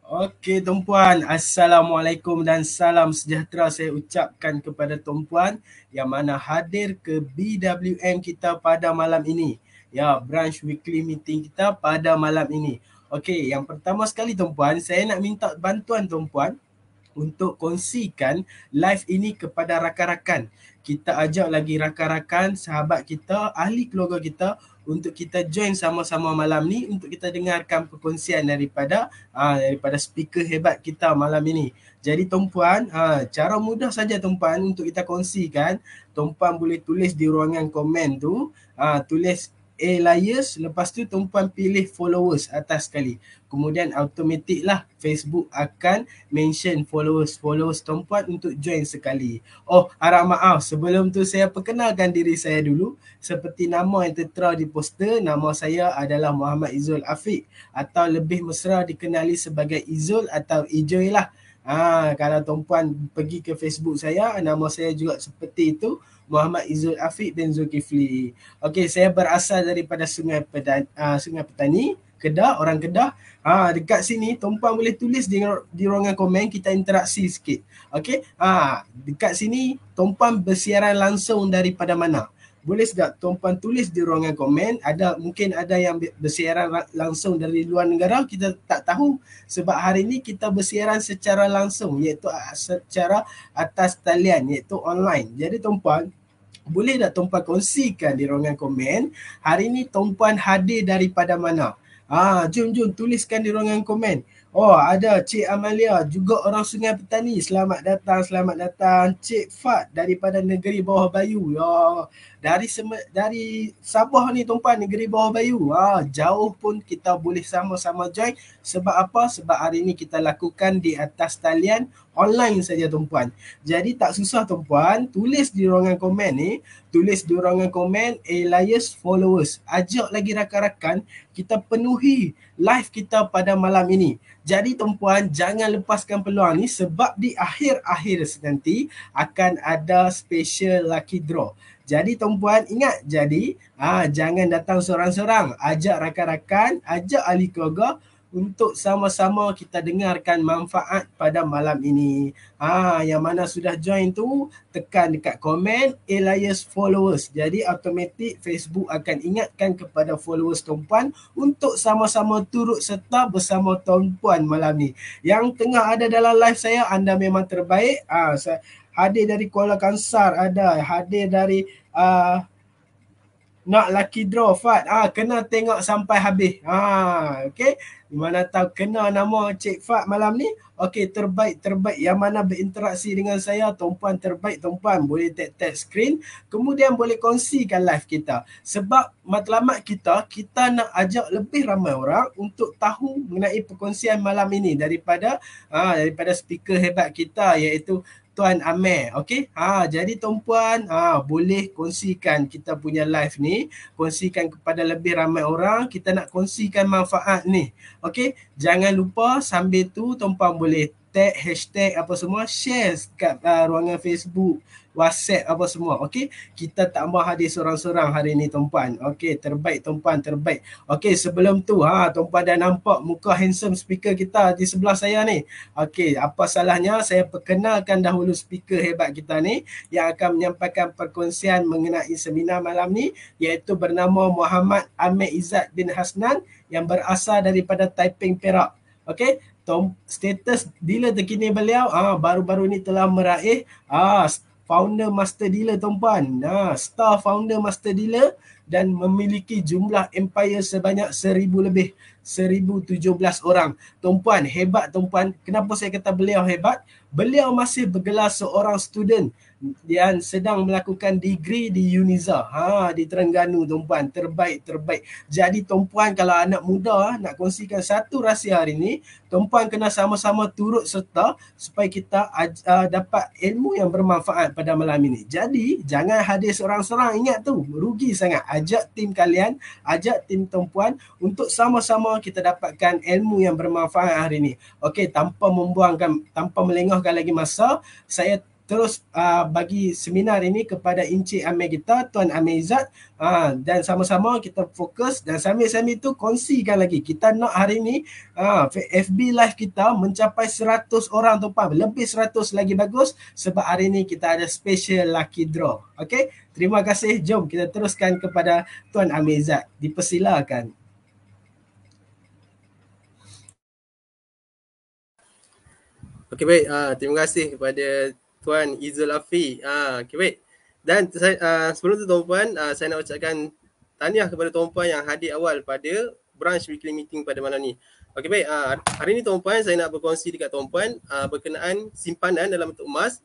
Okey tumpuan, Assalamualaikum dan salam sejahtera saya ucapkan kepada tumpuan yang mana hadir ke BWM kita pada malam ini. Ya, branch weekly meeting kita pada malam ini. Okey, yang pertama sekali tumpuan, saya nak minta bantuan tumpuan untuk kongsikan live ini kepada rakan-rakan. Kita ajak lagi rakan-rakan, sahabat kita, ahli keluarga kita untuk kita join sama-sama malam ni untuk kita dengarkan perkongsian daripada speaker hebat kita malam ini. Jadi tumpuan, cara mudah saja tumpuan untuk kita kongsikan. Tumpuan boleh tulis di ruangan komen tu, tulis Elias, lepas tu tumpuan pilih followers atas sekali. Kemudian automatik lah Facebook akan mention followers tumpuan untuk join sekali. Oh, harap maaf sebelum tu saya perkenalkan diri saya dulu. Seperti nama yang tertera di poster, nama saya adalah Muhammad Izul Afiq atau lebih mesra dikenali sebagai Izul atau Ijoy lah. Kalau tumpuan pergi ke Facebook saya, nama saya juga seperti itu, Muhammad Izul Afiq bin Zulkifli. Okey, saya berasal daripada Sungai Petani, Kedah, orang Kedah. Dekat sini tuan-puan boleh tulis di ruangan komen, kita interaksi sikit. Okey. Dekat sini tuan-puan bersiaran langsung daripada mana? Boleh tak tuan-puan tulis di ruangan komen? Mungkin ada yang bersiaran langsung dari luar negara, kita tak tahu sebab hari ini kita bersiaran secara langsung iaitu secara atas talian iaitu online. Jadi tuan-puan boleh tak tuan-puan kongsikan di ruangan komen hari ini tuan-puan hadir daripada mana? Jom tuliskan di ruangan komen. Oh, ada Cik Amalia juga orang Sungai Petani. Selamat datang, selamat datang. Cik Fat daripada Negeri Bawah Bayu. Ya, dari Sabah ni tuan-puan, Negeri Bawah Bayu. Jauh pun kita boleh sama-sama join. Sebab apa? Sebab hari ini kita lakukan di atas talian online saja tuan-puan. Jadi tak susah tuan-puan, tulis di ruangan komen ni, tulis di ruangan komen Elias followers. Ajak lagi rakan-rakan, kita penuhi live kita pada malam ini. Jadi tuan-puan, jangan lepaskan peluang ni sebab di akhir-akhir nanti akan ada special lucky draw. Jadi tuan-puan ingat, jangan datang seorang-seorang, ajak rakan-rakan, ajak ahli keluarga untuk sama-sama kita dengarkan manfaat pada malam ini. Yang mana sudah join tu, tekan dekat komen Elias followers. Jadi automatik Facebook akan ingatkan kepada followers tuan-puan untuk sama-sama turut serta bersama tuan-puan malam ni. Yang tengah ada dalam live saya, anda memang terbaik. Saya hadir dari Kuala Kangsar, ada hadir dari nak lucky draw Fat, kena tengok sampai habis. Okey, mana tahu kena nama Cik Fat malam ni. Okey, terbaik yang mana berinteraksi dengan saya, tuan-puan terbaik tuan-puan, boleh tap screen, kemudian boleh kongsikan live kita. Sebab matlamat kita nak ajak lebih ramai orang untuk tahu mengenai perkongsian malam ini daripada speaker hebat kita iaitu Tuan Amir. Okey. Jadi tuan-puan boleh kongsikan kita punya live ni, kongsikan kepada lebih ramai orang, kita nak kongsikan manfaat ni. Okey. Jangan lupa sambil tu tuan-puan boleh tag hashtag apa semua, share kat ruangan Facebook, WhatsApp apa semua. Okey. Kita tak mahu hadir seorang-seorang hari ni tuan-puan. Okey, terbaik tuan-puan, terbaik. Okey, sebelum tu tuan-puan dah nampak muka handsome speaker kita di sebelah saya ni. Okey, apa salahnya saya perkenalkan dahulu speaker hebat kita ni yang akan menyampaikan perkongsian mengenai seminar malam ni, iaitu bernama Muhammad Amir Izzat bin Hasnan yang berasal daripada Taiping, Perak. Okey, status dealer terkini beliau baru-baru ni telah meraih founder master dealer tuan-puan. Star founder master dealer dan memiliki jumlah empire sebanyak 1000 lebih, 1017 orang. Tuan-puan, hebat tuan-puan. Kenapa saya kata beliau hebat? Beliau masih bergelar seorang student yang sedang melakukan degree di Uniza di Terengganu tuan-puan. Terbaik. Jadi tuan-puan, kalau anak muda nak kongsikan satu rahsia hari ni, tuan-puan kena sama-sama turut serta supaya kita dapat ilmu yang bermanfaat pada malam ini. Jadi jangan hadir seorang-seorang, ingat tu, rugi sangat. Ajak tim kalian, ajak tim tuan-puan untuk sama-sama kita dapatkan ilmu yang bermanfaat hari ini. Okey, tanpa melengahkan lagi masa, saya terus bagi seminar ini kepada Encik Amir kita, Tuan Amir Izzat, dan sama-sama kita fokus dan sambil-sambil tu kongsikan lagi. Kita nak hari ni FB live kita mencapai 100 orang tuan, lebih 100 lagi bagus sebab hari ni kita ada special lucky draw. Okey, terima kasih. Jom kita teruskan kepada Tuan Amir Izzat. Dipersilakan. Okey, baik. Terima kasih kepada Tuan Izzul Afi. Okey, baik. Dan sebelum tu tuan-puan, saya nak ucapkan tahniah kepada tuan-puan yang hadir awal pada branch weekly meeting pada malam ni. Okey, baik. Hari ni tuan-puan, saya nak berkongsi dekat tuan-puan berkenaan simpanan dalam bentuk emas,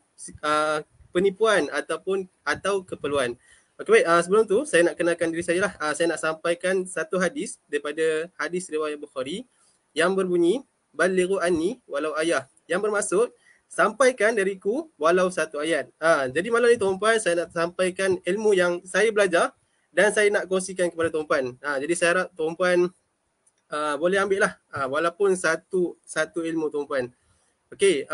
penipuan atau keperluan. Okey, baik. Sebelum tu, saya nak kenalkan diri saya lah. Saya nak sampaikan satu hadis daripada hadis riwayat Bukhari yang berbunyi, balighu anni walau ayah, yang bermaksud sampaikan dariku walau satu ayat. Jadi malam ni tuan-puan, saya nak sampaikan ilmu yang saya belajar dan saya nak kongsikan kepada tuan-puan. Jadi saya harap tuan-puan boleh ambil lah walaupun satu ilmu tuan-puan. Okey,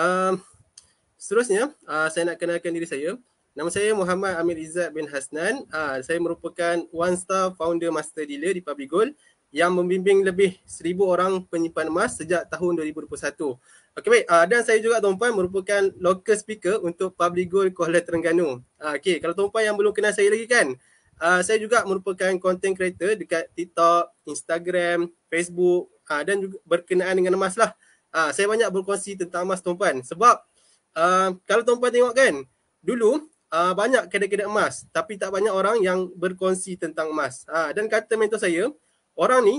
seterusnya saya nak kenalkan diri saya. Nama saya Muhammad Amir Izzat bin Hasnan. Saya merupakan one star founder master dealer di Public Gold yang membimbing lebih 1,000 orang penyimpan emas sejak tahun 2021. Okey, baik. Dan saya juga tuan-puan merupakan local speaker untuk Public Gold Kuala Terengganu. Okey, kalau tuan-puan yang belum kenal saya lagi kan, saya juga merupakan content creator dekat TikTok, Instagram, Facebook dan juga berkenaan dengan emas lah. Saya banyak berkongsi tentang emas tuan-puan sebab kalau tuan-puan tengok kan, dulu banyak kedai-kedai emas tapi tak banyak orang yang berkongsi tentang emas. Dan kata mentor saya, orang ni,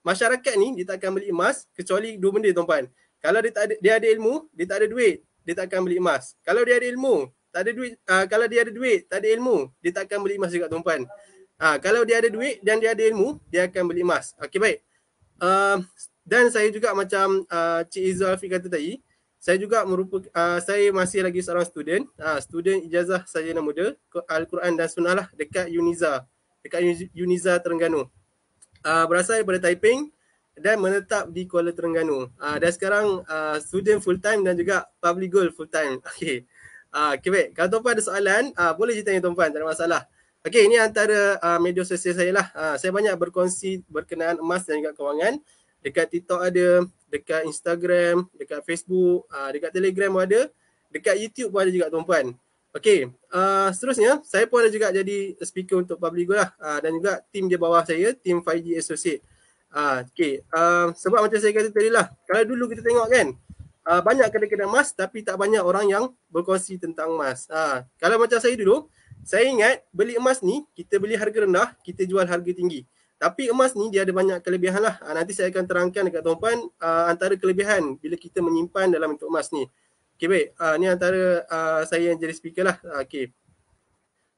masyarakat ni dia tak akan beli emas kecuali dua benda tuan-puan. Kalau dia ada ilmu, dia tak ada duit, dia tak akan beli emas. Kalau dia ada ilmu, tak ada duit, kalau dia ada duit, tak ada ilmu, dia tak akan beli emas juga tuan-puan. Kalau dia ada duit dan dia ada ilmu, dia akan beli emas. Okey, baik. Dan saya juga macam Cik Izzul Afiq kata tadi, saya juga saya masih lagi seorang student ijazah sarjana muda Al-Quran dan Sunnah lah dekat Uniza Terengganu. Berasal daripada Taiping dan menetap di Kuala Terengganu. Dan sekarang student full time dan juga Public Gold full time. Okey. Okay, baik. Kalau tuan-puan ada soalan, boleh je tanya tuan-puan, tak ada masalah. Okey, ini antara media sosial saya lah. Saya banyak berkongsi berkenaan emas dan juga kewangan. Dekat TikTok ada, dekat Instagram, dekat Facebook, dekat Telegram pun ada, dekat YouTube pun ada juga tuan-puan. Okey, seterusnya saya pun ada juga jadi speaker untuk Public Gold lah, dan juga tim di bawah saya, tim 5G Associate. Okey, sebab macam saya kata tadi lah, kalau dulu kita tengok kan, banyak kedai-kedai emas tapi tak banyak orang yang berkongsi tentang emas. Kalau macam saya dulu, saya ingat beli emas ni, kita beli harga rendah, kita jual harga tinggi. Tapi emas ni dia ada banyak kelebihan lah. Nanti saya akan terangkan dekat tuan-puan antara kelebihan bila kita menyimpan dalam bentuk emas ni. Okey, baik. Ni antara saya yang jadi speaker lah. Okey.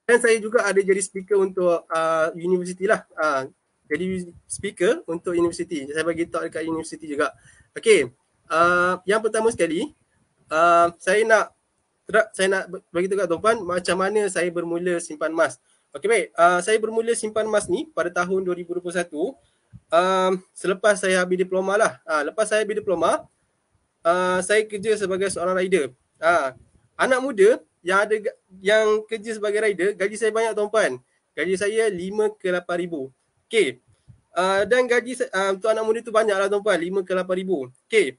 Dan saya juga ada jadi speaker untuk universiti lah. Jadi speaker untuk universiti. Saya bagi talk dekat universiti juga. Okey. Yang pertama sekali, saya nak bagi tahu kat tuan-puan macam mana saya bermula simpan emas. Okey, baik. Saya bermula simpan emas ni pada tahun 2021. Selepas saya habis diploma lah. Lepas saya habis diploma, saya kerja sebagai seorang rider. Anak muda yang kerja sebagai rider, gaji saya banyak tuan-puan. Gaji saya 5 ke 8 ribu. Okey. Dan gaji untuk anak muda tu banyak lah tuan-puan, 5 ke 8 ribu. Okey.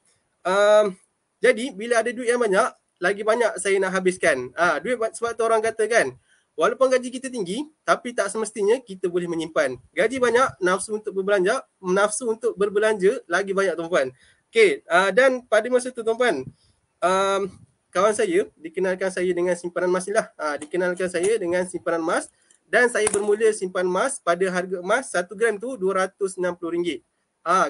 Jadi bila ada duit yang banyak, lagi banyak saya nak habiskan. Duit, sebab tu orang kata kan, walaupun gaji kita tinggi, tapi tak semestinya kita boleh menyimpan. Gaji banyak, nafsu untuk berbelanja lagi banyak tuan-puan. Okey, dan pada masa tu tuan-puan, kawan saya dikenalkan saya dengan simpanan emas ni lah. Dikenalkan saya dengan simpanan emas dan saya bermula simpan emas pada harga emas 1 gram tu RM260.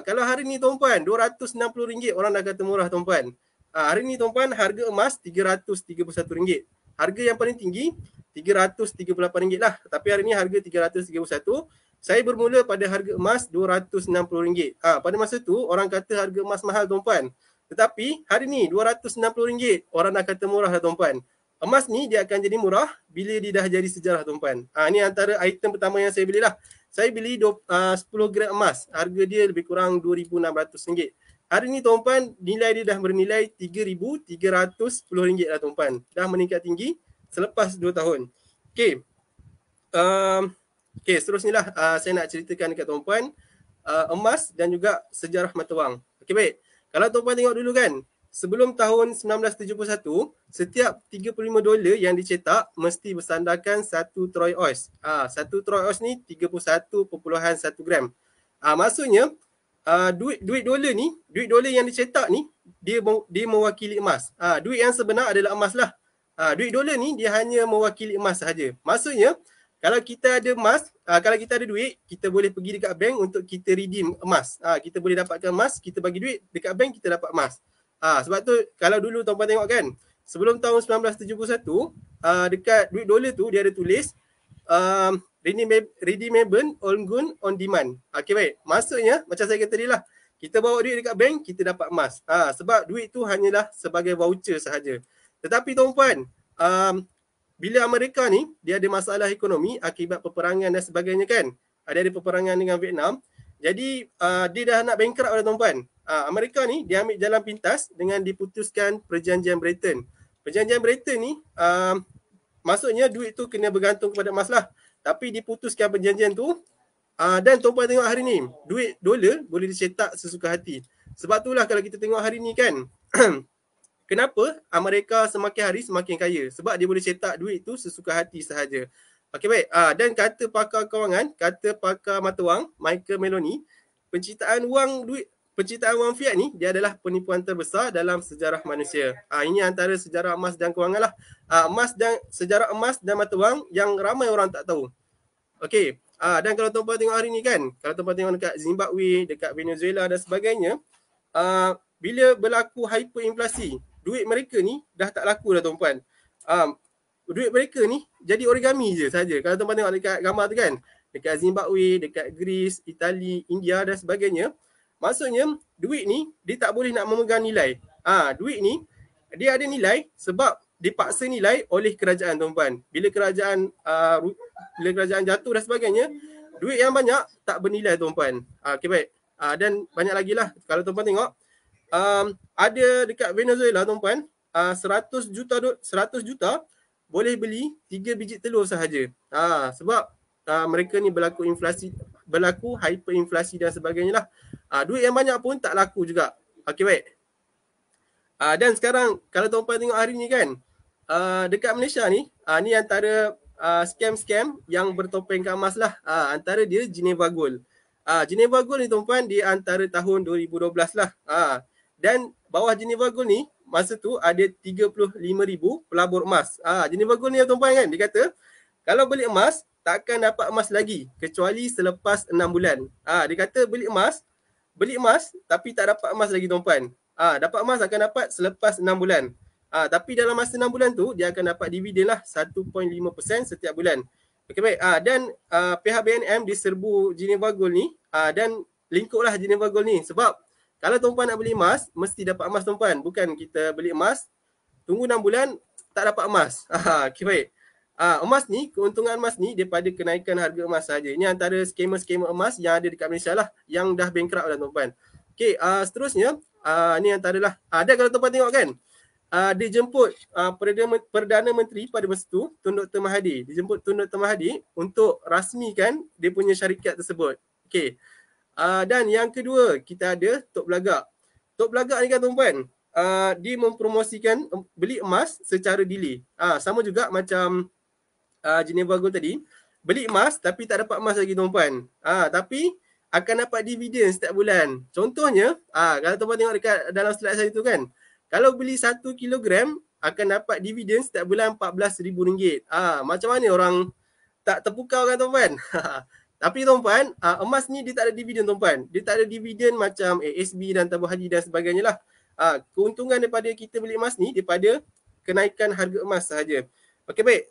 Kalau hari ni tuan-puan, RM260 orang dah kata murah tuan-puan. Hari ni tuan-puan, harga emas RM331. Harga yang paling tinggi RM338 lah. Tapi hari ni harga RM331. Saya bermula pada harga emas RM260. Pada masa tu orang kata harga emas mahal tuan-puan. Tetapi hari ni RM260 orang dah kata murah lah tuan-puan. Emas ni dia akan jadi murah bila dia dah jadi sejarah tuan-puan. Ni antara item pertama yang saya belilah. Saya beli 10 gram emas. Harga dia lebih kurang RM2,600. Hari ni tuan-puan nilai dia dah bernilai RM3,310 lah tuan-puan. Dah meningkat tinggi selepas 2 tahun. Okey. Okey, seterusnya lah saya nak ceritakan dekat tuan-puan emas dan juga sejarah mata wang. Okey, baik. Kalau tuan-puan tengok dulu kan, sebelum tahun 1971, setiap $35 yang dicetak mesti bersandarkan 1 troy oz. 1 troy oz ni 31.1 gram. Maksudnya duit dolar yang dicetak ni dia mewakili emas. Duit yang sebenar adalah emas lah. Duit dolar ni dia hanya mewakili emas sahaja. Maksudnya kalau kita ada emas, kalau kita ada duit, kita boleh pergi dekat bank untuk kita redeem emas. Kita boleh dapatkan emas, kita bagi duit dekat bank, kita dapat emas. Sebab tu kalau dulu tuan-tuan tengok kan, sebelum tahun 1971, dekat duit dolar tu dia ada tulis redeemable on demand. Okey, baik. Maksudnya macam saya kata tadi lah, kita bawa duit dekat bank, kita dapat emas. Sebab duit tu hanyalah sebagai voucher sahaja. Tetapi tuan-puan, bila Amerika ni dia ada masalah ekonomi akibat peperangan dan sebagainya kan. Dia ada peperangan dengan Vietnam. Jadi dia dah nak bankrupt dah tuan-puan. Amerika ni dia ambil jalan pintas dengan diputuskan perjanjian Bretton. Perjanjian Bretton ni maksudnya duit tu kena bergantung kepada emas lah. Tapi diputuskan perjanjian tu dan tuan-puan tengok hari ni, duit dolar boleh dicetak sesuka hati. Sebab itulah kalau kita tengok hari ni kan, kenapa Amerika semakin hari semakin kaya? Sebab dia boleh cetak duit tu sesuka hati sahaja. Okey, baik. Dan kata pakar kewangan, kata pakar mata wang, Michael Maloney, penciptaan wang fiat ni dia adalah penipuan terbesar dalam sejarah manusia. Ini antara sejarah emas dan kewangan lah. Sejarah emas dan mata wang yang ramai orang tak tahu. Okey. Dan kalau tuan-puan tengok hari ni kan, kalau tuan-puan tengok dekat Zimbabwe, dekat Venezuela dan sebagainya, bila berlaku hyperinflasi, duit mereka ni dah tak laku dah tuan-puan. Duit mereka ni jadi origami je saja. Kalau tuan-puan tengok dekat gambar tu kan, dekat Zimbabwe, dekat Greece, Itali, India dan sebagainya, maksudnya duit ni dia tak boleh nak memegang nilai. Duit ni dia ada nilai sebab dipaksa nilai oleh kerajaan tuan-puan. Bila kerajaan jatuh dan sebagainya, duit yang banyak tak bernilai tuan-puan. Okey, baik. Dan banyak lagi lah. Kalau tuan-puan tengok, ada dekat Venezuela tuan-puan, 100 juta boleh beli 3 biji telur sahaja. Sebab mereka ni berlaku hyperinflasi dan sebagainya lah. Duit yang banyak pun tak laku juga. Okey, baik. Dan sekarang kalau tuan-puan tengok hari ni kan, dekat Malaysia ni, ni antara scam-scam yang bertopengkan emas lah. Antara dia Geneva Gold. Geneva Gold ni tuan-puan di antara tahun 2012 lah. Dan bawah Geneva Gold ni, masa tu ada 35,000 pelabur emas. Geneva Gold ni tuan-puan kan, dia kata kalau beli emas, takkan dapat emas lagi kecuali selepas 6 bulan. Dia kata beli emas tapi tak dapat emas lagi tuan-puan. Dapat emas akan dapat selepas 6 bulan. Tapi dalam masa 6 bulan tu, dia akan dapat dividen lah 1.5% setiap bulan. Okey, baik. Dan pihak BNM diserbu Geneva Gold ni dan lingkuplah Geneva Gold ni. Sebab kalau tuan-puan nak beli emas, mesti dapat emas tuan-puan. Bukan kita beli emas, tunggu 6 bulan, tak dapat emas. Okey, baik. Emas ni, keuntungan emas ni daripada kenaikan harga emas saja. Ini antara skamer-skamer emas yang ada dekat Malaysia lah, yang dah bankrupt dah tuan-puan. Okey, seterusnya, ni antaralah. Dan kalau tuan-puan tengok kan, dia jemput Perdana Menteri pada masa tu, Tun Dr. Mahathir. Dia jemput Tun Dr. Mahathir untuk rasmikan dia punya syarikat tersebut. Okey. Dan yang kedua, kita ada Tok Belagak. Tok Belagak ni kan tuan-puan, dia mempromosikan beli emas secara delay. Sama juga macam Geneva Gold tadi, beli emas tapi tak dapat emas lagi tuan-puan. Tapi akan dapat dividen setiap bulan. Contohnya, kalau tuan-puan tengok dekat dalam slide saya tu kan, kalau beli 1 kilogram akan dapat dividen setiap bulan RM14,000. Macam mana orang tak terpukau kan tuan-puan? Tapi tuan-puan, emas ni dia tak ada dividen tuan-puan. Dia tak ada dividen macam ASB dan tabung haji dan sebagainya lah. Keuntungan daripada kita beli emas ni daripada kenaikan harga emas sahaja. Okey, baik.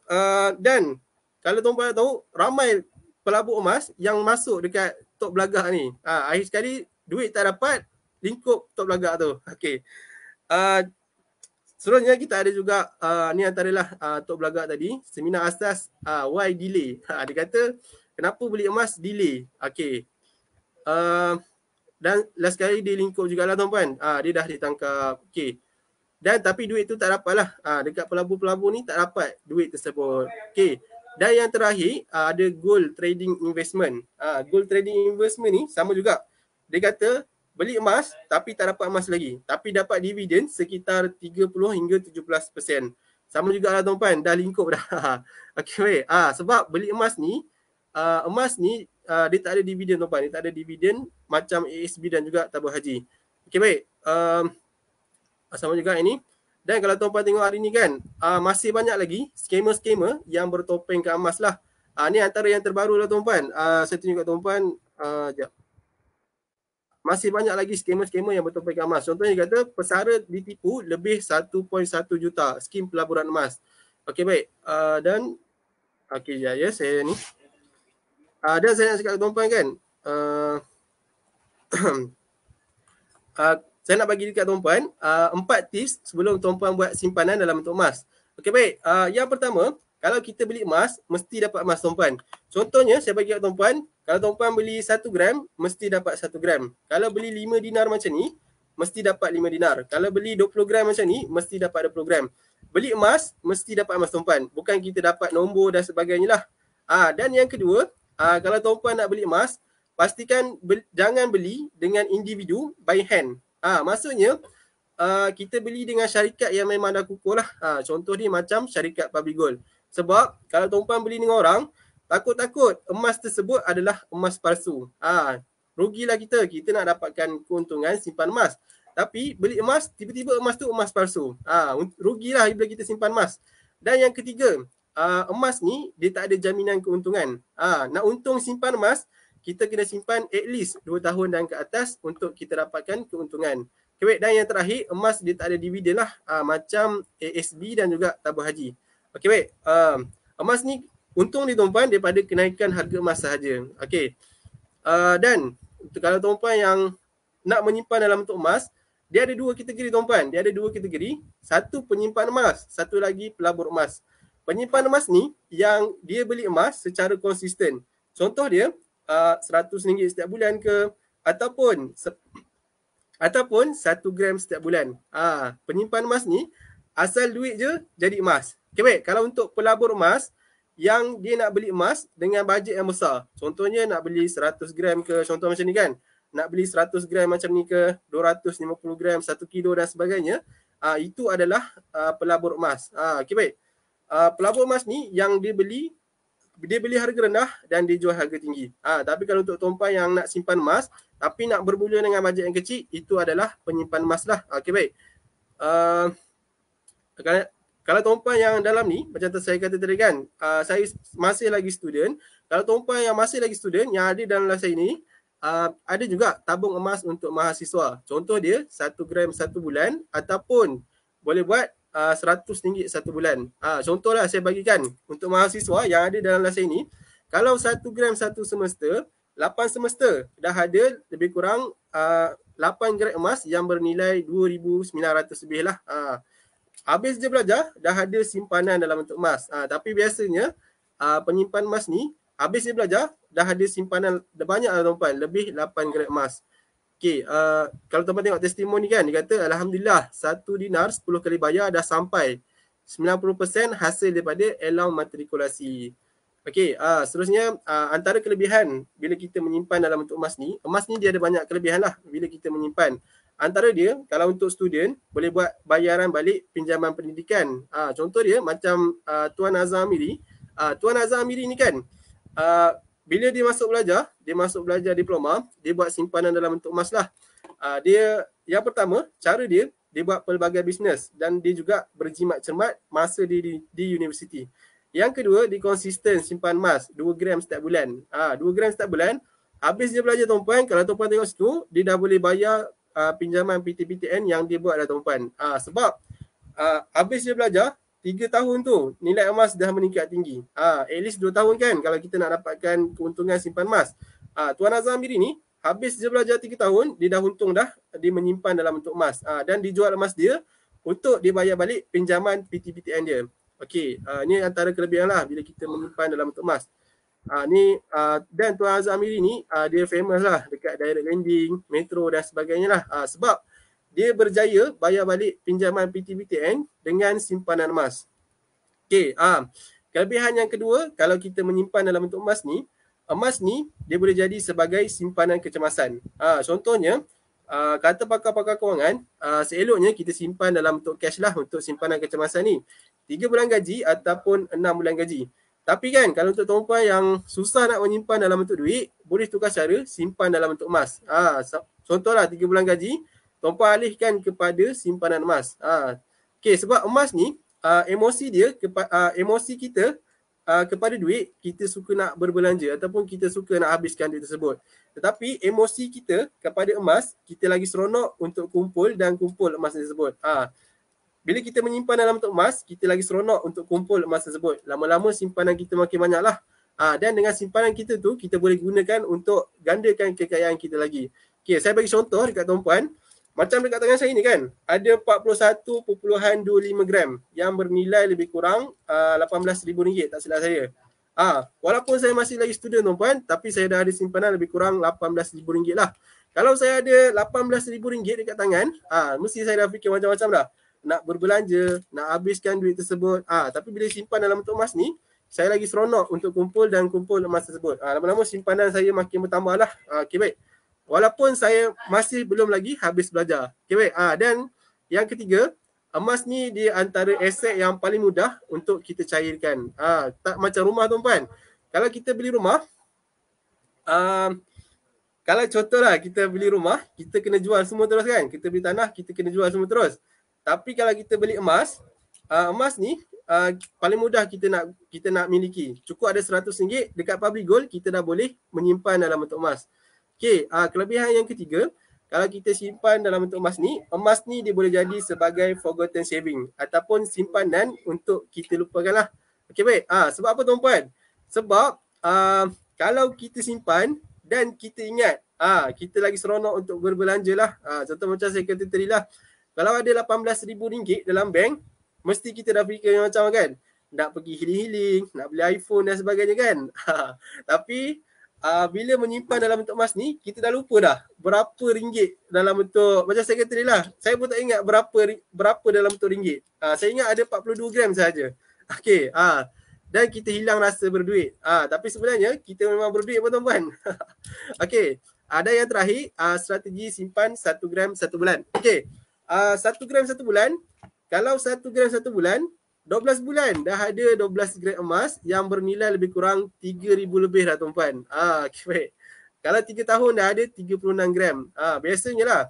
Dan kalau tuan-puan tahu, ramai pelabur emas yang masuk dekat Tok Belagak ni. Akhir sekali duit tak dapat, lingkup Tok Belagak tu. Okey. Seterusnya kita ada juga ni antaralah Tok Belagak tadi, seminar asas why delay. Dia kata kenapa beli emas delay. Okey. dan last kali dia lingkup jugalah tuan-puan. Dia dah ditangkap. Okey. Dan tapi duit tu tak dapat lah. Dekat pelabur-pelabur ni tak dapat duit tersebut. Okey. Dan yang terakhir ada gold trading investment. Gold trading investment ni sama juga. Dia kata beli emas tapi tak dapat emas lagi. Tapi dapat dividen sekitar 30 hingga 17%. Sama juga lah tuan-puan, dah lingkup dah. Okey baik. Sebab beli emas ni dia tak ada dividen tuan-puan. Dia tak ada dividen macam ASB dan juga tabung haji. Okey baik. Sama juga ini. Dan kalau tuan-puan tengok hari ni kan, masih banyak lagi skamer-skamer yang bertopeng ke emas lah. Ni antara yang terbaru lah tuan-puan. Saya tunjuk kat tuan-puan. Sekejap. Masih banyak lagi skamer-skamer yang bertopeng ke emas. Contohnya dia kata pesara ditipu lebih 1.1 juta skim pelaburan emas. Okey baik. Dan okey ya saya ni. Dan saya nak cakap ke tuan-puan kan. Saya nak bagi dekat tuan-puan 4 tips sebelum tuan-puan buat simpanan dalam bentuk emas. Okey baik. Yang pertama, kalau kita beli emas, mesti dapat emas tuan-puan. Contohnya saya bagi kat tuan-puan, kalau tuan-puan beli 1 gram, mesti dapat 1 gram. Kalau beli 5 dinar macam ni, mesti dapat 5 dinar. Kalau beli 20 gram macam ni, mesti dapat 20 gram. Beli emas, mesti dapat emas tuan-puan. Bukan kita dapat nombor dan sebagainya lah. Dan yang kedua, kalau tuan-puan nak beli emas, pastikan jangan beli dengan individu by hand. Maksudnya kita beli dengan syarikat yang memang dah kukuh lah. Contoh ni macam syarikat Public Gold. Sebab kalau tuan-puan beli dengan orang, takut-takut emas tersebut adalah emas palsu. Rugilah kita nak dapatkan keuntungan simpan emas. Tapi beli emas, tiba-tiba emas tu emas palsu. Rugilah bila kita simpan emas. Dan yang ketiga, emas ni dia tak ada jaminan keuntungan. Nak untung simpan emas, kita kena simpan at least 2 tahun dan ke atas untuk kita dapatkan keuntungan. Okay, dan yang terakhir, emas dia tak ada dividen lah. Macam ASB dan juga tabung haji. Okey baik. Emas ni untung ni tuan-puan daripada kenaikan harga emas sahaja. Okey. Dan kalau tuan-puan yang nak menyimpan dalam bentuk emas, dia ada 2 kategori tuan-puan. Dia ada 2 kategori. Satu penyimpan emas, satu lagi pelabur emas. Penyimpan emas ni yang dia beli emas secara konsisten. Contoh dia RM100 setiap bulan ke ataupun 1 gram setiap bulan. Penyimpan emas ni asal duit je jadi emas. Okay, baik. Kalau untuk pelabur emas yang dia nak beli emas dengan bajet yang besar. Contohnya nak beli 100 gram ke, contoh macam ni kan. Nak beli 100 gram macam ni ke, 250 gram, 1 kilo dan sebagainya. Itu adalah pelabur emas. Okay, baik. Pelabur emas ni yang dia beli harga rendah dan dia jual harga tinggi. Tapi kalau untuk tuan-puan yang nak simpan emas tapi nak bermula dengan bajet yang kecil, itu adalah penyimpan emas lah. Okay, baik. Kalau tuan-puan yang dalam ni, macam saya kata tadi kan, saya masih lagi student. Kalau tuan-puan yang masih lagi student, yang ada dalam live saya ni, ada juga tabung emas untuk mahasiswa. Contoh dia 1 gram 1 bulan ataupun boleh buat RM100 1 bulan. Contohlah saya bagikan untuk mahasiswa yang ada dalam live saya ni, kalau 1 gram 1 semester, 8 semester dah ada lebih kurang 8 gram emas yang bernilai RM2,900 lebih lah. Habis je belajar, dah ada simpanan dalam bentuk emas. Tapi biasanya penyimpan emas ni, habis je belajar, dah ada simpanan banyak lah tuan-puan, lebih 8 gram emas. Okay, kalau tuan-puan tengok testimoni kan, dia kata Alhamdulillah 1 dinar 10 kali bayar dah sampai 90% hasil daripada allowance matrikulasi. Okay, seterusnya antara kelebihan bila kita menyimpan dalam bentuk emas ni dia ada banyak kelebihan lah bila kita menyimpan. Antara dia, kalau untuk student, boleh buat bayaran balik pinjaman pendidikan. Contoh dia macam Tuan Azhar Amiri. Tuan Azhar Amiri ni kan, bila dia masuk belajar diploma, dia buat simpanan dalam bentuk emas lah. Dia, yang pertama, cara dia buat pelbagai bisnes dan dia juga berjimat cermat masa di universiti. Yang kedua, dia konsisten simpan emas 2 gram setiap bulan. 2 gram setiap bulan, habis dia belajar tuan-puan, kalau tuan-puan tengok situ, dia dah boleh bayar pinjaman PTPTN yang dia buat dah tuan-puan. Sebab habis dia belajar 3 tahun tu nilai emas dah meningkat tinggi. At least 2 tahun kan kalau kita nak dapatkan keuntungan simpan emas. Tuan Azhar Amiri ni habis dia belajar 3 tahun, dia dah untung dah, dia menyimpan dalam bentuk emas. Dan dijual emas dia untuk dia bayar balik pinjaman PTPTN dia. Okey, ni antara kelebihan lah bila kita menyimpan dalam bentuk emas. Dan Tuan Azhar Amiri ni dia famous lah dekat direct lending, metro dan sebagainya lah. Sebab dia berjaya bayar balik pinjaman PTBTN dengan simpanan emas. Okey, kelebihan yang kedua, kalau kita menyimpan dalam bentuk emas ni dia boleh jadi sebagai simpanan kecemasan. Contohnya, kata pakar-pakar kewangan, seeloknya kita simpan dalam bentuk cash lah untuk simpanan kecemasan ni. 3 bulan gaji ataupun 6 bulan gaji. Tapi kan kalau untuk tuan-puan yang susah nak menyimpan dalam bentuk duit, boleh tukar cara simpan dalam bentuk emas. Contohlah 3 bulan gaji, tuan-puan alihkan kepada simpanan emas. Okey, sebab emas ni emosi kita kepada duit, kita suka nak berbelanja ataupun kita suka nak habiskan duit tersebut. Tetapi emosi kita kepada emas, kita lagi seronok untuk kumpul emas tersebut. Bila kita menyimpan dalam bentuk emas, kita lagi seronok untuk kumpul emas tersebut. Lama-lama simpanan kita makin banyak lah. Dan dengan simpanan kita tu, kita boleh gunakan untuk gandakan kekayaan kita lagi. Okay, saya bagi contoh dekat tuan-puan. Macam dekat tangan saya ni kan, ada 41.25 gram yang bernilai lebih kurang RM18,000, tak silap saya. Walaupun saya masih lagi student tuan-puan, tapi saya dah ada simpanan lebih kurang RM18,000 lah. Kalau saya ada RM18,000 dekat tangan, mesti saya dah fikir macam-macam dah. Nak berbelanja, nak habiskan duit tersebut. Tapi bila simpan dalam bentuk emas ni, saya lagi seronok untuk kumpul emas tersebut. Lama-lama simpanan saya makin bertambah lah. Okay, baik. Walaupun saya masih belum lagi habis belajar. Okay, baik. Dan yang ketiga, emas ni dia antara aset yang paling mudah untuk kita cairkan. Tak macam rumah tuan-puan. Kalau kita beli rumah, kalau contohlah kita beli rumah, kita kena jual semua terus kan. Kita beli tanah, kita kena jual semua terus. Tapi kalau kita beli emas, emas ni paling mudah kita nak miliki. Cukup ada RM100 dekat public gold, kita dah boleh menyimpan dalam bentuk emas. Okey, kelebihan yang ketiga, kalau kita simpan dalam bentuk emas ni dia boleh jadi sebagai forgotten saving ataupun simpanan untuk kita lupakan lah. Okey, baik. Sebab apa tuan-puan? Sebab kalau kita simpan dan kita ingat, kita lagi seronok untuk berbelanja lah. Contoh macam saya kata tadi lah, kalau ada RM18,000 dalam bank, mesti kita dah fikir macam kan, nak pergi healing-healing, nak beli iPhone dan sebagainya kan. Tapi bila menyimpan dalam bentuk emas ni, kita dah lupa dah berapa ringgit dalam bentuk, macam saya kata tadi lah, saya pun tak ingat berapa dalam bentuk ringgit. Saya ingat ada 42 gram sahaja. Okey, dan kita hilang rasa berduit. Tapi sebenarnya kita memang berduit pun tuan-puan. Okey, ada yang terakhir, strategi simpan 1 gram 1 bulan. Okey, 1 gram 1 bulan, kalau 1 gram 1 bulan, 12 bulan dah ada 12 gram emas yang bernilai lebih kurang 3,000 lebih dah tuan-puan. Okay, baik. Kalau 3 tahun dah ada 36 gram. Biasanya lah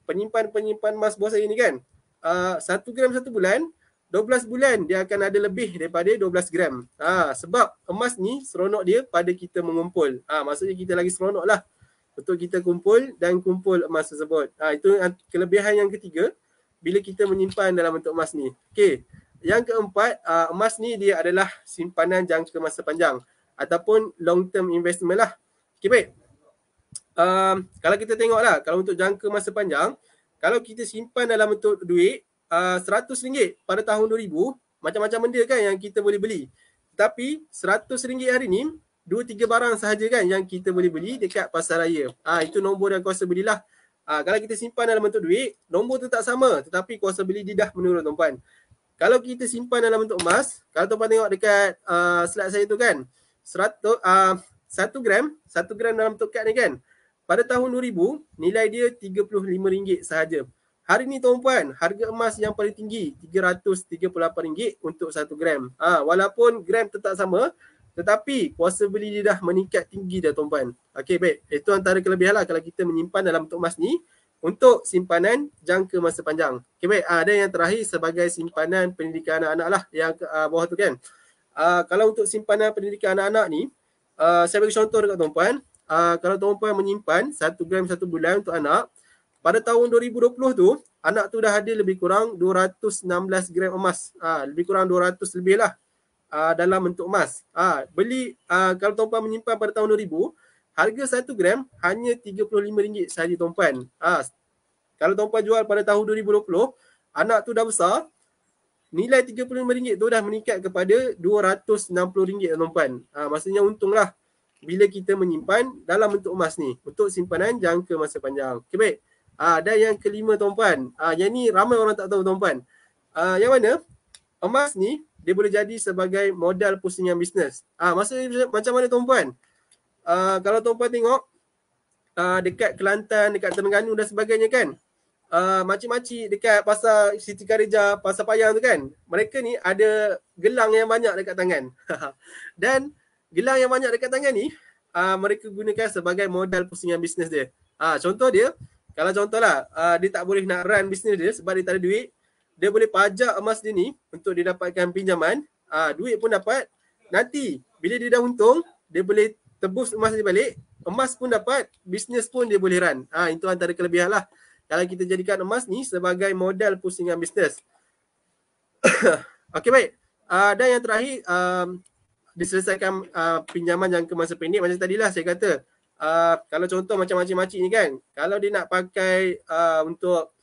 penyimpan emas bawah saya ni kan, 1 gram 1 bulan, 12 bulan dia akan ada lebih daripada 12 gram. Sebab emas ni seronok dia pada kita mengumpul. Maksudnya kita lagi seronok lah untuk kita kumpul emas tersebut. Itu kelebihan yang ketiga bila kita menyimpan dalam bentuk emas ni. Okey. Yang keempat, emas ni dia adalah simpanan jangka masa panjang ataupun long term investment lah. Okey, baik. Kalau kita tengok lah, kalau untuk jangka masa panjang, kalau kita simpan dalam bentuk duit RM100 pada tahun 2000, macam-macam benda kan yang kita boleh beli. Tapi RM100 hari ni, 2-3 barang sahaja kan yang kita boleh beli dekat pasar raya. Itu nombor yang kuasa belilah. Kalau kita simpan dalam bentuk duit, nombor tu tak sama, tetapi kuasa beli dia dah menurun tuan-puan. Kalau kita simpan dalam bentuk emas, kalau tuan-puan tengok dekat slide saya tu kan, 1 gram dalam bentuk kad ni kan, pada tahun 2000 nilai dia RM35 sahaja. Hari ni tuan-puan, harga emas yang paling tinggi RM338 untuk 1 gram. Walaupun gram tetap sama, tetapi kuasa beli dia dah meningkat tinggi dah tuan-puan. Okey, baik. Itu antara kelebihan lah kalau kita menyimpan dalam bentuk emas ni untuk simpanan jangka masa panjang. Okay, baik. Ada yang terakhir sebagai simpanan pendidikan anak-anak lah yang bawah tu kan. Kalau untuk simpanan pendidikan anak-anak ni, saya bagi contoh dekat tuan-puan. Kalau tuan-puan menyimpan 1 gram 1 bulan untuk anak, pada tahun 2020 tu, anak tu dah ada lebih kurang 216 gram emas. Lebih kurang 200 lebih lah dalam bentuk emas. Kalau tuan-puan menyimpan pada tahun 2000, harga 1 gram hanya RM35 sahaja tuan-puan. Kalau tuan-puan jual pada tahun 2020, anak tu dah besar, nilai RM35 tu dah meningkat kepada RM260 tuan-puan. Maksudnya untung lah. bila kita menyimpan dalam bentuk emas ni untuk simpanan jangka masa panjang. Okey, baik. Dan yang kelima tuan-puan, yang ni ramai orang tak tahu tuan-puan. Yang mana emas ni dia boleh jadi sebagai modal pusingan bisnes. Maksudnya macam mana tuan-puan? Kalau tuan-puan tengok dekat Kelantan, dekat Terengganu dan sebagainya kan, makcik-makcik dekat pasar Siti Kharijah, pasar Payang tu kan, mereka ni ada gelang yang banyak dekat tangan. Dan gelang yang banyak dekat tangan ni mereka gunakan sebagai modal pusingan bisnes dia. Contoh dia, kalau contohlah dia tak boleh nak run bisnes dia sebab dia tak ada duit, dia boleh pajak emas dia ni untuk dia dapatkan pinjaman, duit pun dapat. Nanti bila dia dah untung, dia boleh tebus emas dia balik, emas pun dapat, bisnes pun dia boleh run. Itu antara kelebihan lah kalau kita jadikan emas ni sebagai modal pusingan bisnes. Okey, baik. Dan yang terakhir, diselesaikan pinjaman jangka masa pendek. Macam tadilah saya kata, kalau contoh macam makcik-makcik ni kan, kalau dia nak pakai untuk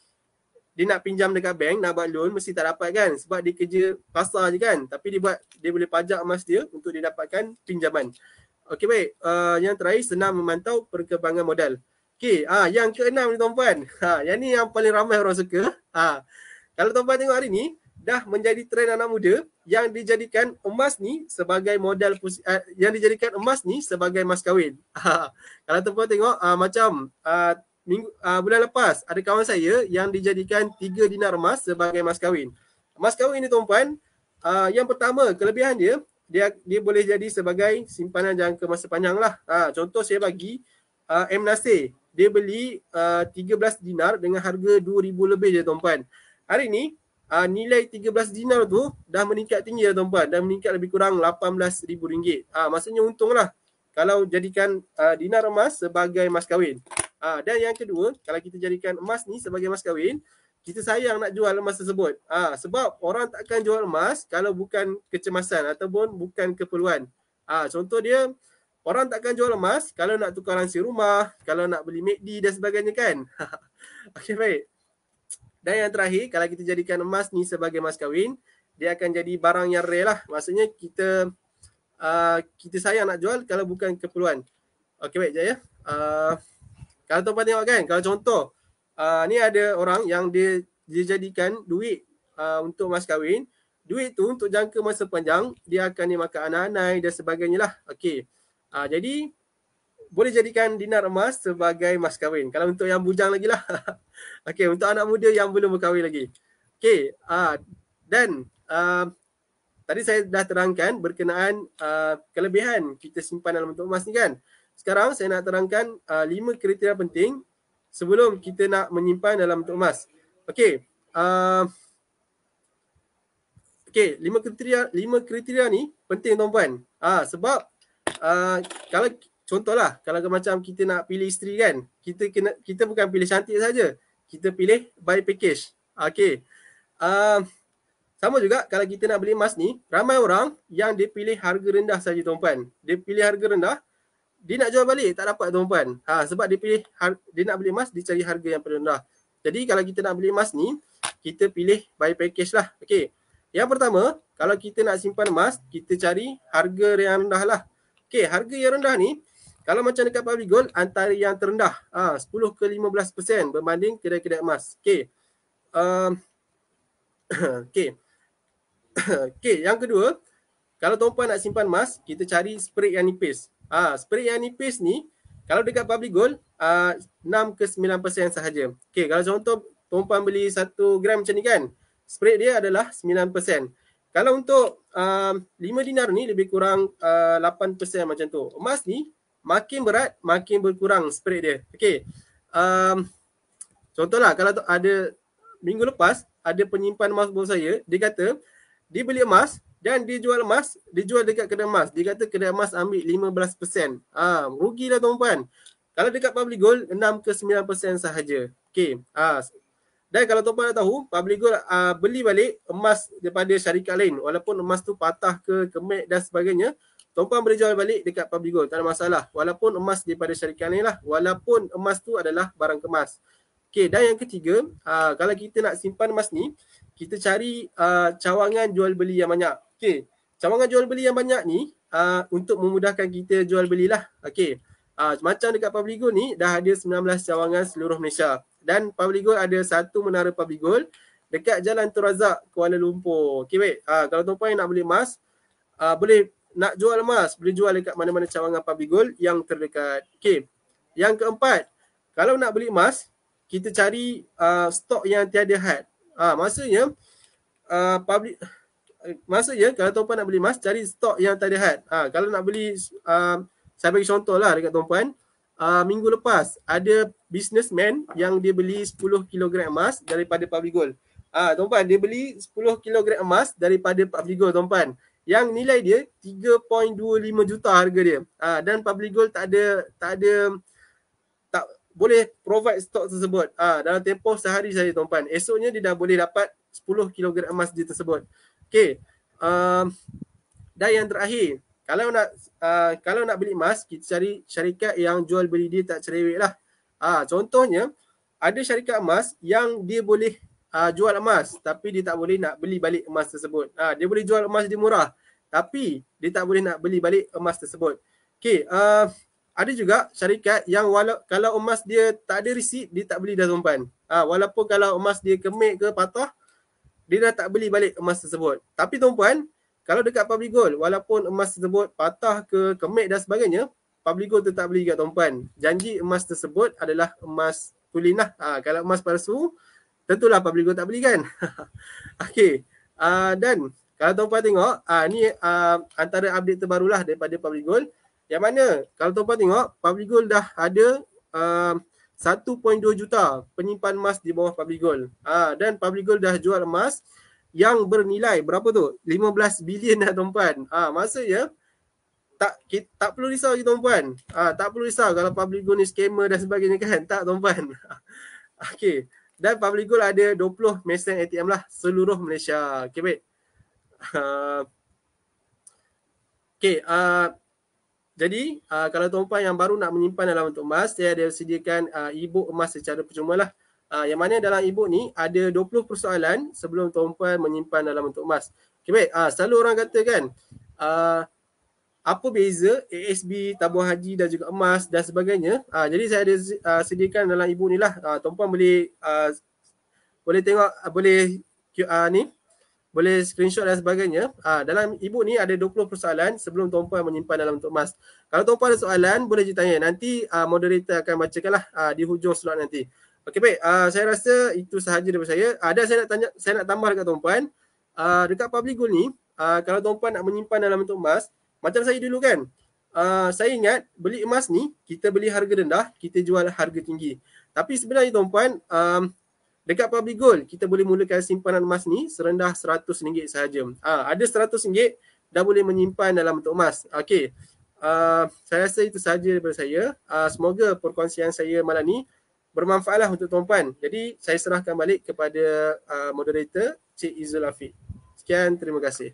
dia nak pinjam dekat bank, nak buat loan, mesti tak dapat kan, sebab dia kerja pasar je kan. Tapi dia boleh pajak emas dia untuk dia dapatkan pinjaman. Okey, baik. Yang terakhir, senang memantau perkembangan modal. Okey, yang keenam ni tuan-puan. Yang ni yang paling ramai orang suka. Kalau tuan-puan tengok hari ni, dah menjadi trend anak muda yang dijadikan emas ni sebagai modal yang dijadikan emas ni sebagai mas kahwin. Kalau tuan-puan tengok macam bulan lepas ada kawan saya yang dijadikan 3 dinar emas sebagai mas kahwin. Mas kahwin ni tuan-puan, yang pertama kelebihan dia boleh jadi sebagai simpanan jangka masa panjang lah. Contoh saya bagi M. Nasir, dia beli 13 dinar dengan harga 2,000 lebih je tuan-puan. Hari ni nilai 13 dinar tu dah meningkat tinggi lah tuan-puan, dah meningkat lebih kurang RM18,000. Maksudnya untung lah kalau jadikan dinar emas sebagai mas kahwin. Dan yang kedua, kalau kita jadikan emas ni sebagai mas kahwin, kita sayang nak jual emas tersebut. Sebab orang takkan jual emas kalau bukan kecemasan ataupun bukan keperluan. Contoh dia, orang takkan jual emas kalau nak tukar ransi rumah, kalau nak beli McD dan sebagainya kan. Okey, baik. Dan yang terakhir, kalau kita jadikan emas ni sebagai mas kahwin, dia akan jadi barang yang rare lah. Maksudnya kita sayang nak jual kalau bukan keperluan. Okey, baik, Jaya. Kalau tuan-puan tengok kan, kalau contoh, ni ada orang yang dia jadikan duit untuk mas kahwin. Duit tu untuk jangka masa panjang, dia akan dimakan anak-anak dan sebagainya lah. Okey. Jadi, boleh jadikan dinar emas sebagai mas kahwin. Kalau untuk yang bujang lagi lah. Okey, untuk anak muda yang belum berkahwin lagi. Okey, dan tadi saya dah terangkan berkenaan kelebihan kita simpan dalam bentuk emas ni kan. Sekarang saya nak terangkan 5 kriteria penting sebelum kita nak menyimpan dalam bentuk emas. Okey. Okey, 5 kriteria ni penting tuan-puan. Sebab kalau contohlah, kalau macam kita nak pilih isteri kan, kita bukan pilih cantik saja. Kita pilih by package. Okey. Sama juga kalau kita nak beli emas ni, ramai orang yang dia pilih harga rendah saja tuan-puan. Dia pilih harga rendah, dia nak jual balik tak dapat tuan-puan. Sebab dia nak beli emas, dia cari harga yang paling rendah. Jadi kalau kita nak beli emas ni, kita pilih by package lah. Okey. Yang pertama, kalau kita nak simpan emas, kita cari harga yang rendah lah. Okey, harga yang rendah ni, kalau macam dekat Public Gold, antara yang terendah, 10 ke 15% berbanding kedai-kedai emas. Okey. Okey. Okey, yang kedua, kalau tuan-puan nak simpan emas, kita cari spread yang nipis. Spread yang nipis ni, kalau dekat Public Gold, 6 ke 9% sahaja. Okey, kalau contoh tuan-puan beli 1 gram macam ni kan, spread dia adalah 9%. Kalau untuk 5 dinar ni lebih kurang 8% macam tu. Emas ni makin berat, makin berkurang spread dia. Okey. Contohlah kalau ada minggu lepas ada penyimpan emas bos saya, dia kata dia beli emas dan dia jual emas, dia jual dekat kedai emas. Dia kata kedai emas ambil 15%. Rugilah tuan-puan. Kalau dekat Public Gold 6 ke 9% sahaja. Okey. Dan kalau tuan-puan nak tahu, Public Gold beli balik emas daripada syarikat lain. Walaupun emas tu patah ke kemek dan sebagainya, tuan-puan boleh jual balik dekat Public Gold. Tak ada masalah. Walaupun emas daripada syarikat lain lah. Walaupun emas tu adalah barang kemas. Okey, dan yang ketiga, kalau kita nak simpan emas ni, kita cari cawangan jual beli yang banyak. Okey, cawangan jual beli yang banyak ni, untuk memudahkan kita jual belilah. Okey. Macam dekat Public Gold ni dah ada 19 cawangan seluruh Malaysia. Dan Public Gold ada satu menara Public Gold dekat Jalan Tun Razak, Kuala Lumpur. Okey baik. Kalau tuan-puan yang nak beli emas, boleh nak jual emas, boleh jual dekat mana-mana cawangan Public Gold yang terdekat. Okey. Yang keempat, kalau nak beli emas, kita cari stok yang tiada had. Maksudnya kalau tuan-puan nak beli emas, cari stok yang tak ada had. Kalau nak beli, saya bagi contoh lah dekat tuan-puan, minggu lepas ada businessman yang dia beli 10 kg emas daripada Public Gold. Tuan-puan, dia beli 10 kg emas daripada Public Gold, tuan-puan, yang nilai dia 3.25 juta harga dia. Dan Public Gold tak boleh provide stok tersebut dalam tempoh sehari saja, tuan-puan. Esoknya dia dah boleh dapat 10 kg emas dia tersebut. Okey. Dan yang terakhir, kalau nak beli emas, kita cari syarikat yang jual beli dia tak cerewet lah. Contohnya, ada syarikat emas yang dia boleh jual emas tapi dia tak boleh nak beli balik emas tersebut. Dia boleh jual emas dia murah tapi dia tak boleh nak beli balik emas tersebut. Okey, ada juga syarikat yang kalau emas dia tak ada resit, dia tak beli dah, tuan-puan. Walaupun kalau emas dia kemik ke patah, dia dah tak beli balik emas tersebut. Tapi tuan-puan, kalau dekat Public Gold, walaupun emas tersebut patah ke kemik dan sebagainya, Public Gold tetap beli kat tuan-puan. Janji emas tersebut adalah emas kulin lah. Kalau emas palsu, tentulah Public Gold tak beli kan. Okey. Dan kalau tuan-puan tengok, ni antara update terbarulah daripada Public Gold. Yang mana kalau tuan-puan tengok, Public Gold dah ada 1.2 juta penyimpan emas di bawah Public Gold. Dan Public Gold dah jual emas yang bernilai berapa tu? 15 bilion dah, tuan-puan. Maksudnya tak perlu risau je, tuan-puan. Tak perlu risau kalau Public Gold ni scammer dan sebagainya kan. Tak, tuan-puan. Okey. Dan Public Gold ada 20 mesin ATM lah seluruh Malaysia. Okey, baik. Okey, jadi kalau tuan-puan yang baru nak menyimpan dalam bentuk emas, saya ada sediakan e-book emas secara percuma lah. Yang mana dalam e-book ni ada 20 persoalan sebelum tuan-puan menyimpan dalam bentuk emas. Okay, baik. Selalu orang kata kan, apa beza ASB, tabung haji dan juga emas dan sebagainya. Jadi saya ada sediakan dalam e-book ni lah. Tuan-puan boleh tengok, boleh boleh screenshot dan sebagainya. Dalam e-book ni ada 20 persoalan sebelum tuan-puan menyimpan dalam bentuk emas. Kalau tuan-puan ada soalan, boleh je tanya. Nanti moderator akan bacakanlah di hujung slot nanti. Okey, baik. Saya rasa itu sahaja daripada saya. Dan saya nak tambah dekat tuan-puan. Dekat Public Gold ni, kalau tuan-puan nak menyimpan dalam bentuk emas, macam saya dulu kan. Saya ingat beli emas ni, kita beli harga rendah, kita jual harga tinggi. Tapi sebenarnya tuan-puan, dekat Public Gold, kita boleh mulakan simpanan emas ni serendah RM100 sahaja. Ada RM100 dah boleh menyimpan dalam bentuk emas. Okey. Saya rasa itu sahaja daripada saya. Semoga perkongsian saya malam ni bermanfaatlah untuk tuan-puan. Jadi saya serahkan balik kepada moderator Cik Izzul Afiq. Sekian, terima kasih.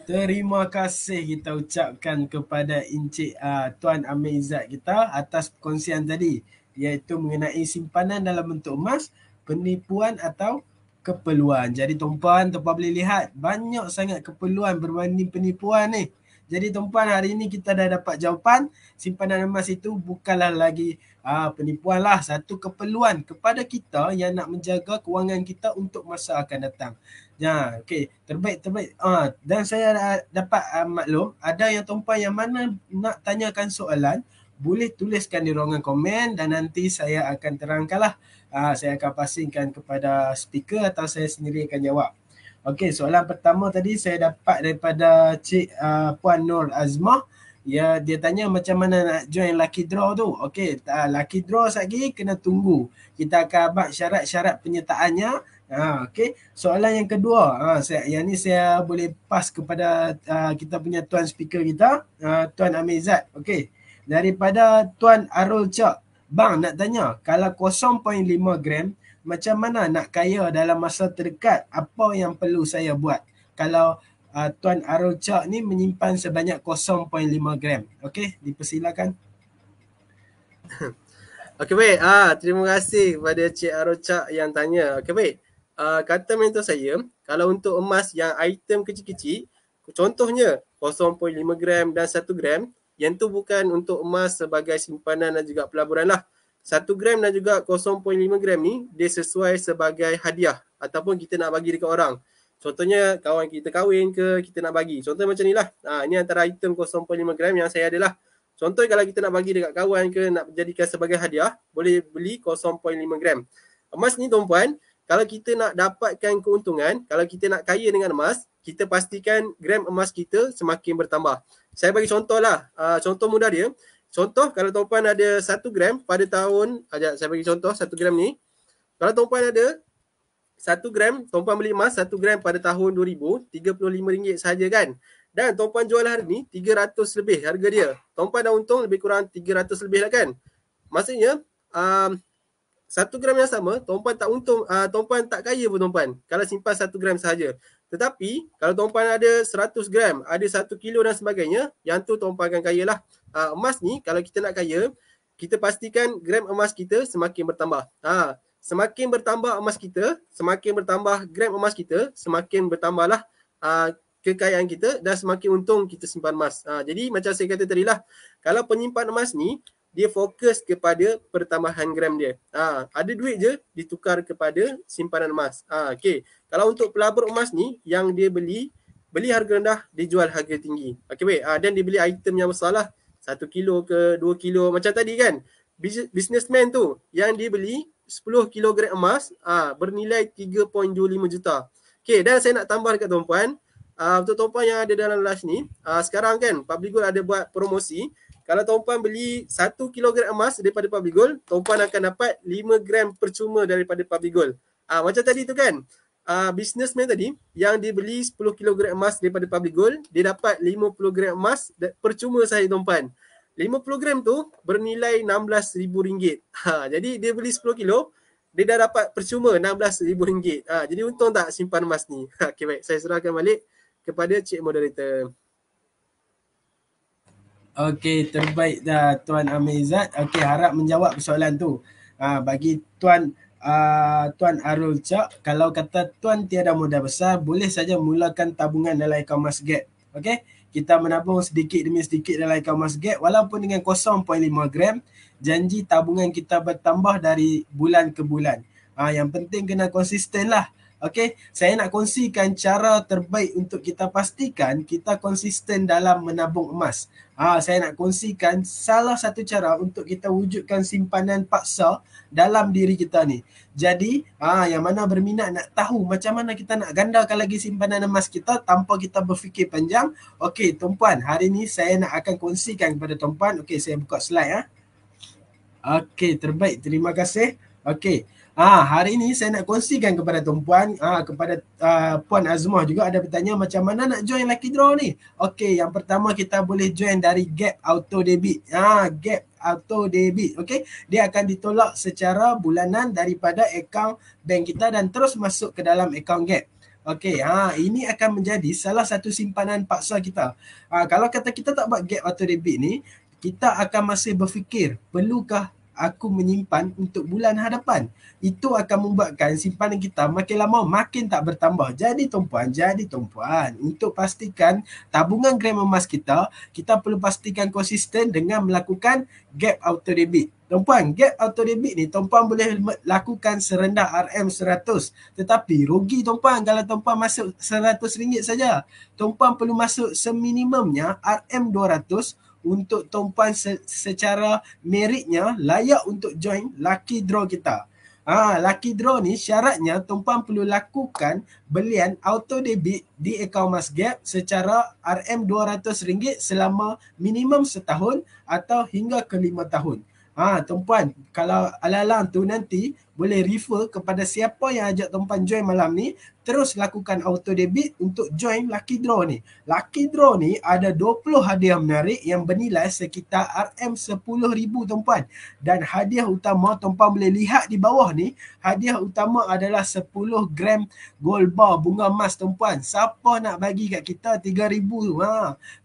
Terima kasih kita ucapkan kepada Encik Tuan Amir Izzat kita atas perkongsian tadi, iaitu mengenai simpanan dalam bentuk emas, penipuan atau keperluan. Jadi tuan-puan boleh lihat banyak sangat keperluan berbanding penipuan ni. Jadi tuan-puan, hari ini kita dah dapat jawapan, simpanan emas itu bukanlah lagi penipuan lah, satu keperluan kepada kita yang nak menjaga kewangan kita untuk masa akan datang. Okey, terbaik. Dan saya dapat maklum ada yang tuan-puan yang mana nak tanyakan soalan, boleh tuliskan di ruangan komen dan nanti saya akan terangkanlah. Saya akan pasingkan kepada speaker atau saya sendiri akan jawab. Okey, soalan pertama tadi saya dapat daripada Cik Puan Nur Azmah. Dia tanya macam mana nak join lucky draw tu. Okey, lucky draw lagi kena tunggu. Kita akan abad syarat-syarat penyertaannya. Okey, soalan yang kedua, yang ni saya boleh pass kepada kita punya tuan speaker kita, Tuan Amir Izzat. Okey, daripada Tuan Arul Cak. Bang nak tanya, kalau 0.5 gram, macam mana nak kaya dalam masa terdekat? Apa yang perlu saya buat? Kalau Tuan Arul Cak ni menyimpan sebanyak 0.5 gram. Okey, dipersilakan. Okey, baik. Terima kasih kepada Cik Arul Cak yang tanya. Okey, baik. Kata mentor saya, kalau untuk emas yang item kecil-kecil, contohnya 0.5 gram dan 1 gram, yang tu bukan untuk emas sebagai simpanan dan juga pelaburan lah. 1 gram dan juga 0.5 gram ni dia sesuai sebagai hadiah ataupun kita nak bagi dekat orang. Contohnya kawan kita kahwin ke, kita nak bagi. Contoh macam ni lah. Ini antara item 0.5 gram yang saya ada lah. Contoh kalau kita nak bagi dekat kawan ke, nak jadikan sebagai hadiah, boleh beli 0.5 gram. Emas ni tuan-puan, kalau kita nak dapatkan keuntungan, kalau kita nak kaya dengan emas, kita pastikan gram emas kita semakin bertambah. Saya bagi contoh lah, contoh mudah dia. Contoh kalau tuan-puan ada 1 gram pada tahun, saya bagi contoh 1 gram ni. Kalau tuan-puan ada 1 gram, tuan-puan beli emas 1 gram pada tahun 2000, RM35 sahaja kan. Dan tuan-puan jual hari ni 300 lebih harga dia. Tuan-puan dah untung lebih kurang 300 lebih lah kan. Maksudnya 1 gram yang sama, tuan-puan tak untung, tuan-puan tak kaya pun tuan-puan kalau simpan 1 gram sahaja. Tetapi kalau tuan-puan ada 100 gram, ada 1 kilo dan sebagainya, yang tu tuan-puan akan kaya lah. Emas ni kalau kita nak kaya, kita pastikan gram emas kita semakin bertambah. Semakin bertambah emas kita, semakin bertambah gram emas kita, semakin bertambahlah kekayaan kita dan semakin untung kita simpan emas. Jadi macam saya kata tadi lah, kalau penyimpan emas ni, dia fokus kepada pertambahan gram dia. Ada duit je ditukar kepada simpanan emas. Okay. Kalau untuk pelabur emas ni, yang dia beli harga rendah, dia jual harga tinggi. Okay, baik. Dan dia beli item yang besar lah. 1 kilo ke 2 kilo macam tadi kan. Businessman tu yang dia beli 10 kilogram emas bernilai 3.25 juta. Okay, dan saya nak tambah dekat tuan-puan, untuk tuan-puan yang ada dalam live ni, sekarang kan Public Gold ada buat promosi. Kalau tuan-puan beli 1 kilogram emas daripada Public Gold, tuan-puan akan dapat 5 gram percuma daripada Public Gold. Macam tadi tu kan, businessman tadi yang dia beli 10 kilogram emas daripada Public Gold, dia dapat 50 gram emas percuma sahaja tuan-puan. 50 gram tu bernilai RM16,000. Jadi dia beli 10 kilo, dia dah dapat percuma RM16,000. Jadi untung tak simpan emas ni. Okay, baik. Saya serahkan balik kepada Cik Moderator. Okey, terbaik dah Tuan Amizat. Okey, harap menjawab soalan tu. Bagi Tuan Arul Cak, kalau kata Tuan tiada modal besar, boleh saja mulakan tabungan dalam akaun Mas Gap. Okey, kita menabung sedikit demi sedikit dalam akaun Mas Gap walaupun dengan 0.5 gram, janji tabungan kita bertambah dari bulan ke bulan. Yang penting kena konsisten lah. Okey, saya nak kongsikan cara terbaik untuk kita pastikan kita konsisten dalam menabung emas. Saya nak kongsikan salah satu cara untuk kita wujudkan simpanan paksa dalam diri kita ni. Jadi, yang mana berminat nak tahu macam mana kita nak gandakan lagi simpanan emas kita tanpa kita berfikir panjang. Okey, tuan-puan, hari ni saya nak akan kongsikan kepada tuan-puan. Okey, saya buka slide. Okey, terbaik. Terima kasih. Okey. Hari ini saya nak kongsikan kepada tuan-puan, kepada Puan Azmah juga ada bertanya macam mana nak join Lucky Draw ni. Okey, yang pertama kita boleh join dari Gap Auto Debit. Gap Auto Debit. Okey, dia akan ditolak secara bulanan daripada akaun bank kita dan terus masuk ke dalam akaun Gap. Okey, ini akan menjadi salah satu simpanan paksa kita. Kalau kata kita tak buat Gap Auto Debit ni, kita akan masih berfikir, perlukah aku menyimpan untuk bulan hadapan? Itu akan membuatkan simpanan kita makin lama makin tak bertambah. Jadi tuan-puan, untuk pastikan tabungan gram emas kita perlu pastikan konsisten dengan melakukan Gap Auto Debit. Tuan-puan, Gap Auto Debit ni tuan-puan boleh lakukan serendah RM100. Tetapi rugi tuan-puan kalau tuan-puan masuk RM100 saja. Tuan-puan perlu masuk seminimumnya RM200 untuk tuan-puan secara meritnya layak untuk join Lucky Draw kita. Lucky Draw ni syaratnya tuan-puan perlu lakukan belian auto debit di akaun Mas Gap secara RM200 selama minimum setahun atau hingga ke 5 tahun. Tuan-puan, kalau alang-alang tu nanti boleh refer kepada siapa yang ajak tuan-puan join malam ni, terus lakukan auto debit untuk join Lucky Draw ni. Lucky Draw ni ada 20 hadiah menarik yang bernilai sekitar RM10,000 tuan-puan. Dan hadiah utama tuan-puan boleh lihat di bawah ni, hadiah utama adalah 10 gram gold bar bunga emas tuan-puan. Siapa nak bagi kat kita 3,000 tu?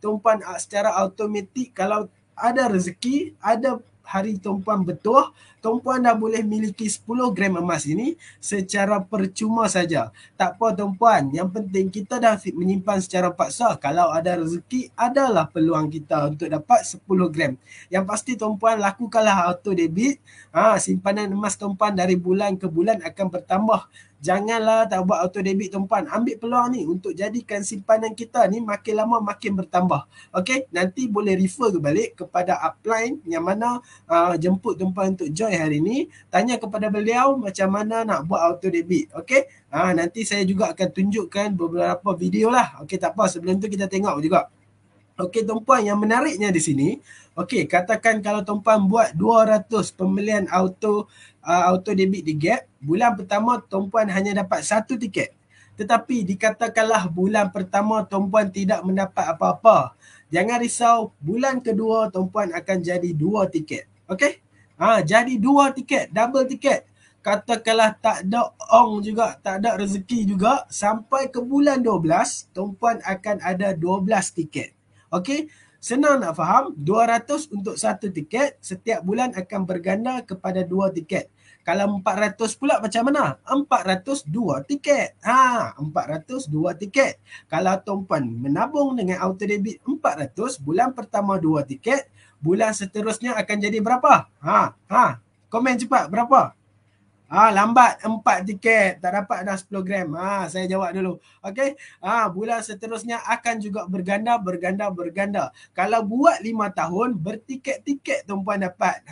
Tuan-puan secara automatik kalau ada rezeki, ada hari tuan-puan bertuah, Tuan-puan dah boleh miliki 10 gram emas ini secara percuma saja. Tak apa tuan-puan, yang penting kita dah menyimpan secara paksa. Kalau ada rezeki, adalah peluang kita untuk dapat 10 gram. Yang pasti tuan-puan, lakukanlah auto debit. Simpanan emas tuan-puan dari bulan ke bulan akan bertambah. Janganlah tak buat auto debit tuan-puan. Ambil peluang ni untuk jadikan simpanan kita ni makin lama makin bertambah. Okey, nanti boleh refer balik kepada upline yang mana jemput tuan-puan untuk join hari ni. Tanya kepada beliau macam mana nak buat auto debit. Okey, nanti saya juga akan tunjukkan beberapa video lah. Okey, tak apa, sebelum tu kita tengok juga. Okey tuan-puan, yang menariknya di sini, okey, katakan kalau tuan-puan buat 200 pembelian auto debit di Gap, bulan pertama tuan-puan hanya dapat 1 tiket. Tetapi dikatakanlah bulan pertama tuan-puan tidak mendapat apa-apa. Jangan risau, bulan kedua tuan-puan akan jadi 2 tiket. Okey? Jadi 2 tiket, double tiket. Katakanlah tak ada ong juga, tak ada rezeki juga, sampai ke bulan 12, tuan-puan akan ada 12 tiket. Okey, senang nak faham, 200 untuk 1 tiket, setiap bulan akan berganda kepada 2 tiket. Kalau 400 pula macam mana? 402 tiket. 402 tiket. Kalau tuan-puan menabung dengan auto debit 400, bulan pertama 2 tiket, bulan seterusnya akan jadi berapa? Komen cepat, berapa? Lambat 4 tiket, tak dapat dah 10 gram. Saya jawab dulu. Okey. Bulan seterusnya akan juga berganda. Kalau buat 5 tahun, bertiket-tiket tuan-puan dapat.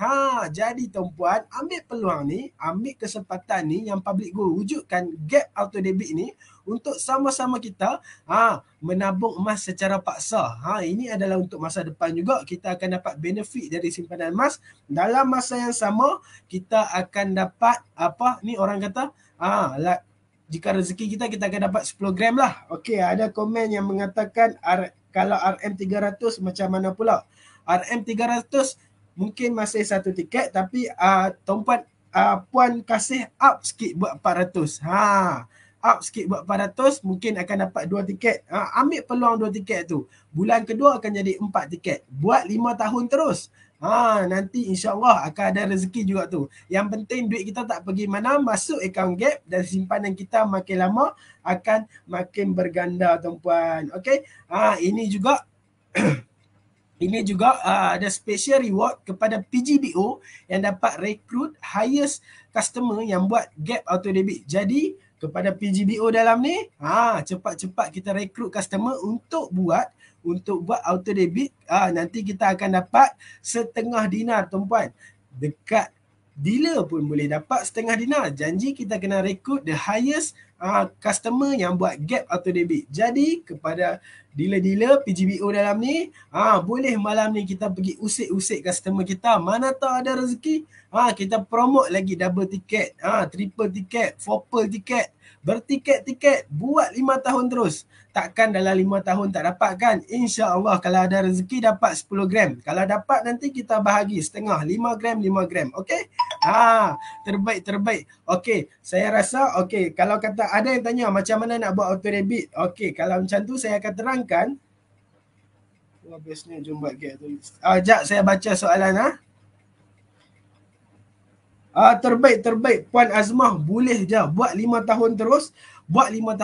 Jadi tuan-puan, ambil peluang ni, ambil kesempatan ni yang Public Gold wujudkan Gap auto debit ni untuk sama-sama kita menabung emas secara paksa. Ini adalah untuk masa depan juga. Kita akan dapat benefit dari simpanan emas. Dalam masa yang sama, kita akan dapat orang kata, jika rezeki kita akan dapat 10 gram lah. Okey, ada komen yang mengatakan kalau RM300 macam mana pula? RM300 mungkin masih 1 tiket, tapi tuan-puan puan kasih up sikit buat 400. Up sikit buat 400, mungkin akan dapat 2 tiket. Ambil peluang 2 tiket tu. Bulan kedua akan jadi 4 tiket. Buat 5 tahun terus. Nanti insyaAllah akan ada rezeki juga tu. Yang penting duit kita tak pergi mana, masuk akaun Gap dan simpanan kita makin lama akan makin berganda tuan-puan. Okey. Ini juga ini juga ada special reward kepada PGBO yang dapat rekrut highest customer yang buat Gap auto debit. Jadi kepada PGBO dalam ni, cepat-cepat kita rekrut customer untuk buat auto debit. Nanti kita akan dapat setengah dinar tuan-puan. Dekat dealer pun boleh dapat setengah dinar. Janji kita kena rekrut the highest customer yang buat Gap auto debit. Jadi kepada dealer-dealer PGBO dalam ni, boleh malam ni kita pergi usik-usik customer kita. Mana tahu ada rezeki, kita promote lagi double tiket, triple tiket, four tiket, bertiket-tiket, buat 5 tahun terus. Takkan dalam 5 tahun tak dapat kan? InsyaAllah kalau ada rezeki dapat 10 gram. Kalau dapat nanti kita bahagi setengah, 5 gram. Okey? Terbaik. Okey, saya rasa okey. Kalau kata ada yang tanya macam mana nak buat auto debit. Okey, kalau macam tu saya akan terangkan. Habisnya jom buat Gap tu. Sekejap saya baca soalan. Terbaik. Puan Azmah, boleh je buat 5 tahun terus. 5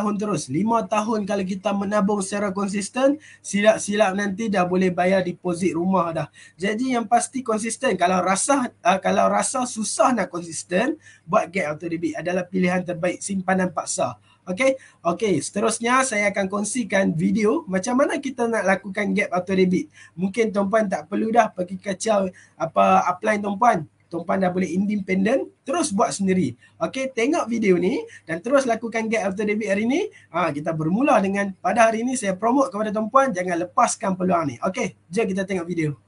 tahun kalau kita menabung secara konsisten, silap-silap nanti dah boleh bayar deposit rumah dah. Jadi yang pasti konsisten. Kalau rasa susah nak konsisten, buat Gap auto debit adalah pilihan terbaik, simpanan paksa. Okey, seterusnya saya akan kongsikan video macam mana kita nak lakukan Gap auto debit. Mungkin tuan-puan tak perlu dah pergi kacau upline tuan-puan. Tuan-puan dah boleh independent, terus buat sendiri. Okey, tengok video ni dan terus lakukan Gap auto debit hari ni. Kita bermula dengan pada hari ni saya promote kepada tuan-puan, jangan lepaskan peluang ni. Okey, jom kita tengok video.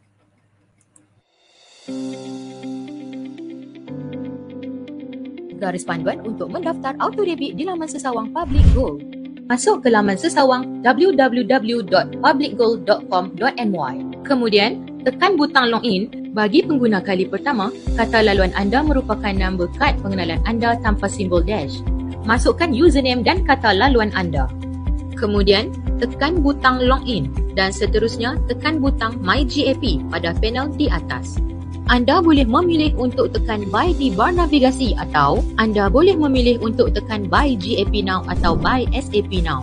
Garis panduan untuk mendaftar auto debit di laman sesawang Public Gold. Masuk ke laman sesawang www.publicgold.com.my. Kemudian, tekan butang login. Bagi pengguna kali pertama, kata laluan anda merupakan nombor kad pengenalan anda tanpa simbol dash. Masukkan username dan kata laluan anda. Kemudian, tekan butang login dan seterusnya tekan butang My GAP pada panel di atas. Anda boleh memilih untuk tekan buy di bar navigasi atau anda boleh memilih untuk tekan buy GAP Now atau buy SAP Now.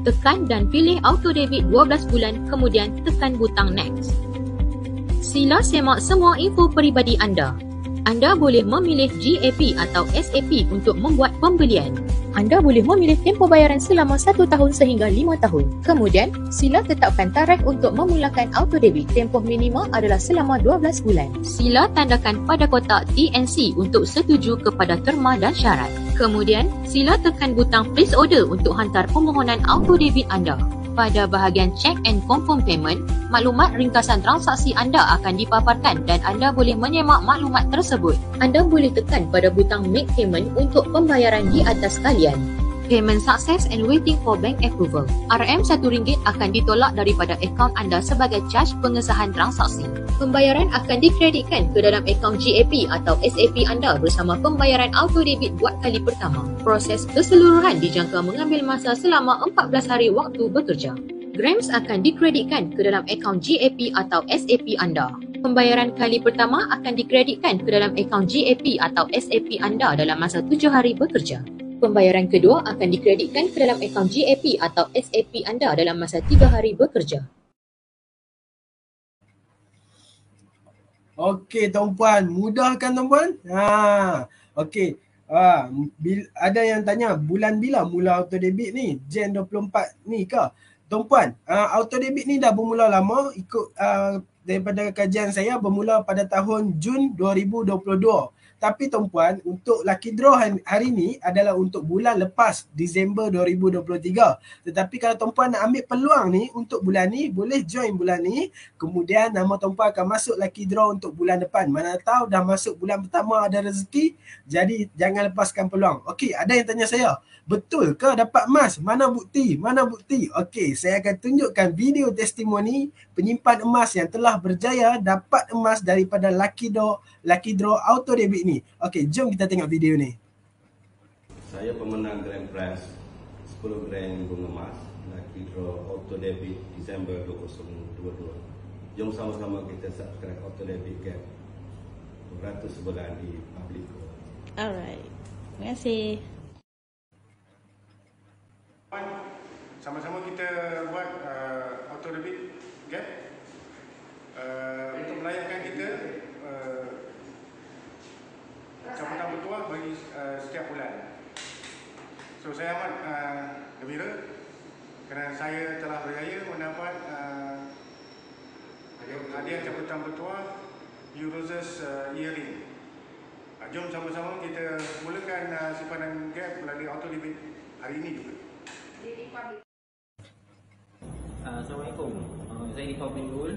Tekan dan pilih auto debit 12 bulan kemudian tekan butang next. Sila semak semua info peribadi anda. Anda boleh memilih GAP atau SAP untuk membuat pembelian. Anda boleh memilih tempoh bayaran selama 1 tahun sehingga 5 tahun. Kemudian, sila tetapkan tarikh untuk memulakan auto debit. Tempoh minima adalah selama 12 bulan. Sila tandakan pada kotak TNC untuk setuju kepada terma dan syarat. Kemudian, sila tekan butang place order untuk hantar permohonan auto debit anda. Pada bahagian check and confirm payment, maklumat ringkasan transaksi anda akan dipaparkan dan anda boleh menyemak maklumat tersebut. Anda boleh tekan pada butang make payment untuk pembayaran di atas talian. Payment success and waiting for bank approval. RM1 akan ditolak daripada akaun anda sebagai charge pengesahan transaksi. Pembayaran akan dikreditkan ke dalam akaun GAP atau SAP anda bersama pembayaran auto debit buat kali pertama. Proses keseluruhan dijangka mengambil masa selama 14 hari waktu bekerja. Grams akan dikreditkan ke dalam akaun GAP atau SAP anda. Pembayaran kali pertama akan dikreditkan ke dalam akaun GAP atau SAP anda dalam masa 7 hari bekerja. Pembayaran kedua akan dikreditkan ke dalam akaun GAP atau SAP anda dalam masa 3 hari bekerja. Okey tuan-puan, mudah kan tuan-puan? Okey. Ada yang tanya bulan bila mula auto debit ni? Jan 24 ni ke? Tuan-puan, auto debit ni dah bermula lama ikut daripada kajian saya bermula pada tahun Jun 2022. Tapi tuan-puan, untuk lucky draw hari ni adalah untuk bulan lepas, Disember 2023. Tetapi kalau tuan-puan nak ambil peluang ni untuk bulan ni, boleh join bulan ni. Kemudian nama tuan-puan akan masuk lucky draw untuk bulan depan. Mana tahu dah masuk bulan pertama ada rezeki, jadi jangan lepaskan peluang. Okey, ada yang tanya saya, betul ke dapat emas? Mana bukti? Mana bukti? Okey, saya akan tunjukkan video testimoni penyimpan emas yang telah berjaya dapat emas daripada lucky draw auto debit ni. Okey, jom kita tengok video ni. Saya pemenang Grand Prize 10 gram bunga emas lucky draw auto debit Disember 2022. Jom sama-sama kita subscribe auto debit Gap 200 sebulan di public. Alright, terima kasih. Sama-sama kita buat auto debit Gap untuk melayankan kita cabutan bertuah bagi setiap bulan. So saya amat gembira kerana saya telah berjaya mendapat hadiah cabutan bertuah Eurozers earring. Jom sama-sama kita mulakan simpanan Gap melalui auto debit hari ini juga. Assalamualaikum. Saya Republic Rule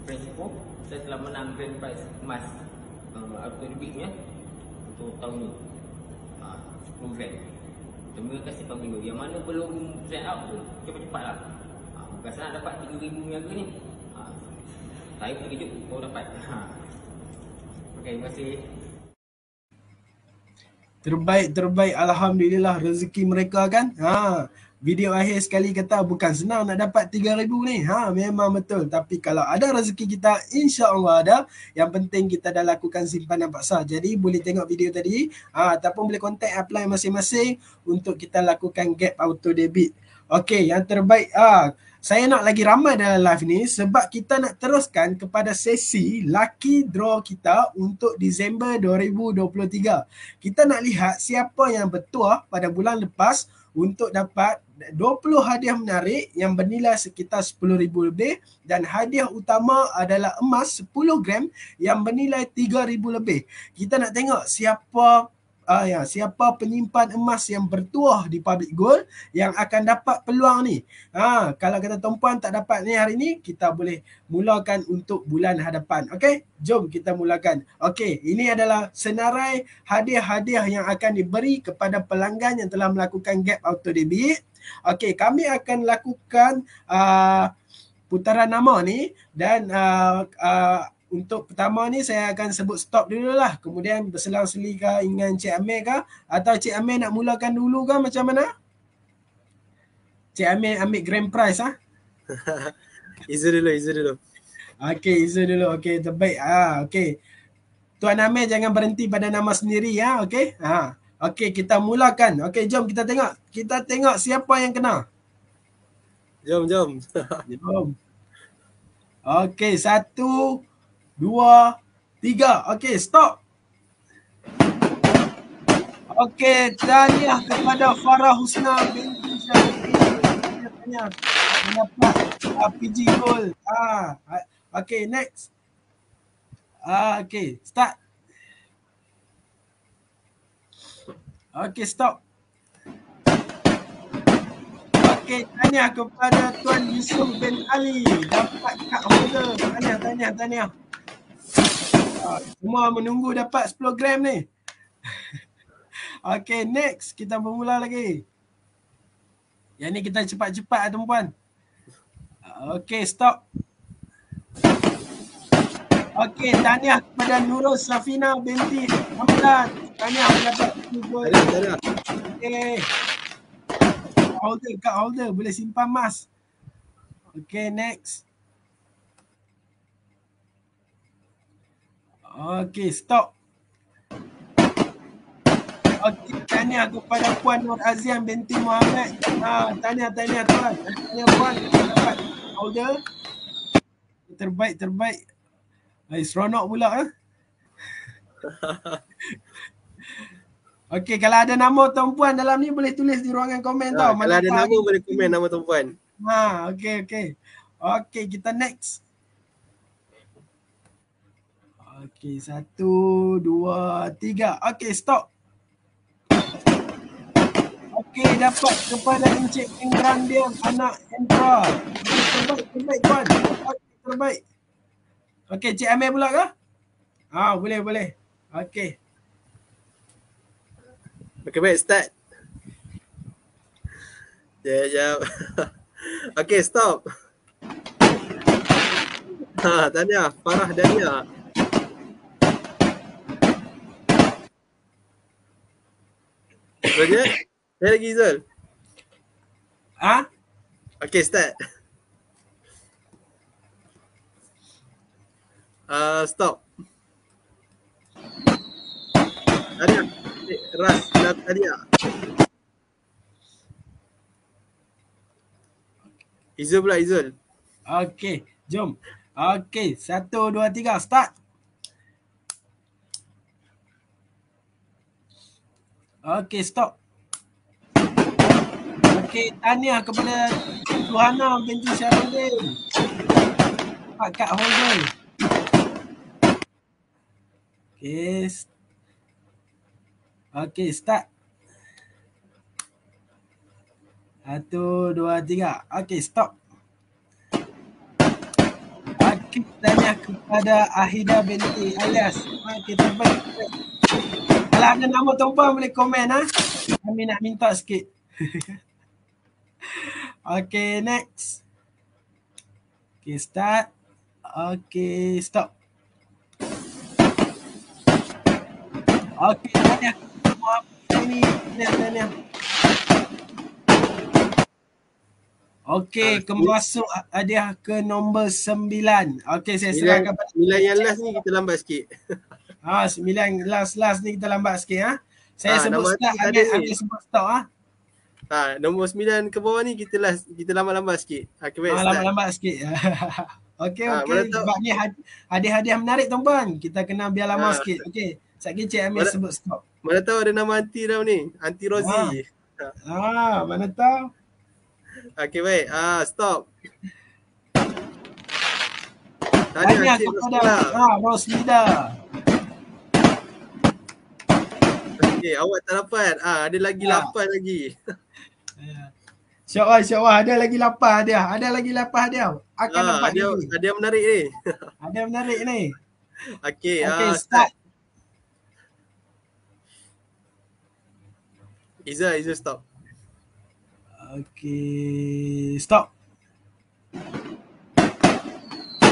Principal. Saya telah menang Grand Prize emas auto debitnya untuk tahun ni 10 grand. Terima kasih Public Rule. Yang mana belum set up pun cepat-cepatlah. Bukan senang dapat 3,000 niaga ni. Saya pun terkejut baru dapat. Okey, terima kasih. Terbaik, alhamdulillah rezeki mereka kan. Video akhir sekali kata bukan senang nak dapat 3,000 ni. Memang betul. Tapi kalau ada rezeki kita, insya-Allah ada. Yang penting kita dah lakukan simpanan paksa. Jadi boleh tengok video tadi ataupun boleh contact apply masing-masing untuk kita lakukan Gap auto debit. Okey, yang terbaik saya nak lagi ramai dalam live ni sebab kita nak teruskan kepada sesi lucky draw kita untuk Disember 2023. Kita nak lihat siapa yang bertuah pada bulan lepas untuk dapat 20 hadiah menarik yang bernilai sekitar 10,000 lebih dan hadiah utama adalah emas 10 gram yang bernilai 3,000 lebih. Kita nak tengok siapa siapa penyimpan emas yang bertuah di Public Gold yang akan dapat peluang ni. Kalau kata tuan-puan tak dapat ni hari ni, kita boleh mulakan untuk bulan hadapan. Okey, jom kita mulakan. Okey, ini adalah senarai hadiah-hadiah yang akan diberi kepada pelanggan yang telah melakukan Gap auto debit. Okey, kami akan lakukan putaran nama ni dan untuk pertama ni saya akan sebut stop dulu lah. Kemudian berselang-seli ke dengan Cik Amir ke? Atau Cik Amir nak mulakan dulu ke macam mana? Cik Amir ambil grand prize Izzul dulu. Okey, Izzul dulu. Okey, terbaik. Okey. Tuan Amir jangan berhenti pada nama sendiri ya, okey? Okey, kita mulakan. Okey, jom kita tengok. Kita tengok siapa yang kena. Jom. Jom. Okey, 1, 2, 3. Okey, stop. Okey, tahniah kepada Farah Husna binti Syafie. Tahniah mendapat PG Gold. Okey, next. Okey, start. Okey, stop. Okey, tahniah kepada Tuan Yusuf bin Ali dapat kad holder. Tahniah. Semua menunggu dapat 10 gram ni. Okey, next. Kita bermula lagi. Yang ni kita cepat-cepat tuan-puan. Okey, stop. Okey, tahniah kepada Nurul Safina binti Hamdan. Tahniah mendapat gold. Okey. Kad holder boleh simpan mas. Okey, next. Okey, stop. Okey, tahniah kepada Puan Nur Aziam binti Muhammad. Tahniah tuan. Tahniah puan dapat holder. Terbaik. Seronok pula. Okey, kalau ada nama tuan-puan dalam ni boleh tulis di ruangan komen tau. Kalau ada nama boleh komen nama tuan-puan. Okey. Okey, kita next. Okey, 1, 2, 3. Okey, stop. Okey, dapat kepada Encik Ingran dia anak Endra. Terbaik tuan. Terbaik. Okey, Cik Amir pula ke? Boleh. Okey. Okey, baik, start. Jap. Okey, stop. Tahniah, Farah Dania. Boleh? Saya lagi Zul. Okey, start. Stop. Tania. Ras Natalia. Izul pula, Izul. Okey, jom. Okey, 1, 2, 3, start. Okey, stop. Okey, tahniah kepada Suhana binti Syarudin. Dapat kad holder. Okey, start. 1, 2, 3. Okey, stop. Okey, tahniah kepada Ahida binti Alias. Okey, terbaik. Kalau ada nama tuan-puan boleh komen Kami nak minta sikit. Okey, next. Okey, start. Okey, stop. Okey, tahniah ini. Tahniah. Okey, kemasuk hadiah ke nombor 9. Okey, saya serahkan pada 9 yang last ni kita lambat sikit. 9 last ni kita lambat sikit Saya sebut start, Amir sebut stop Nombor 9 ke bawah ni kita lambat sikit. Okey, baik, start. Lambat sikit. Okey. Sebab ni hadiah menarik tuan-puan. Kita kena biar lama sikit. Okey. Sekejap Cik Amir sebut stop. Mana tahu ada nama anti dalam ni. Anti Rozi. Mana tahu. Okey, baik. Stop. Tahniah kepada Roslida. Okey, awak tak dapat. Ada lagi 8 lagi. InsyaAllah ada lagi 8 hadiah. Akan dapat lagi. Ada yang menarik ni. Ada yang menarik ni. Okey, start. Izzah stop. Okey, stop.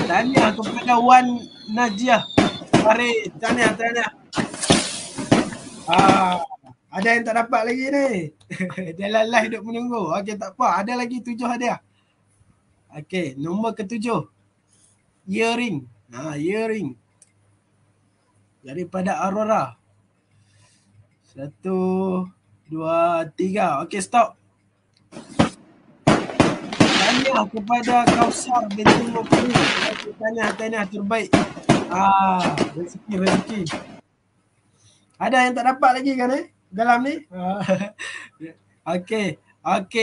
Tahniah kepada Wan Najiah Farid. Tahniah. Ada yang tak dapat lagi ni. Dia live duk menunggu. Okey, tak apa. Ada lagi 7 hadiah. Okey, nombor ke-7. Earring. Earring. daripada Aurora. 1, 2, 3. Okey, stop. Tahniah kepada Kausar binti Mukri. Tahniah terbaik. Rezeki. Ada yang tak dapat lagi kan dalam ni? Okey,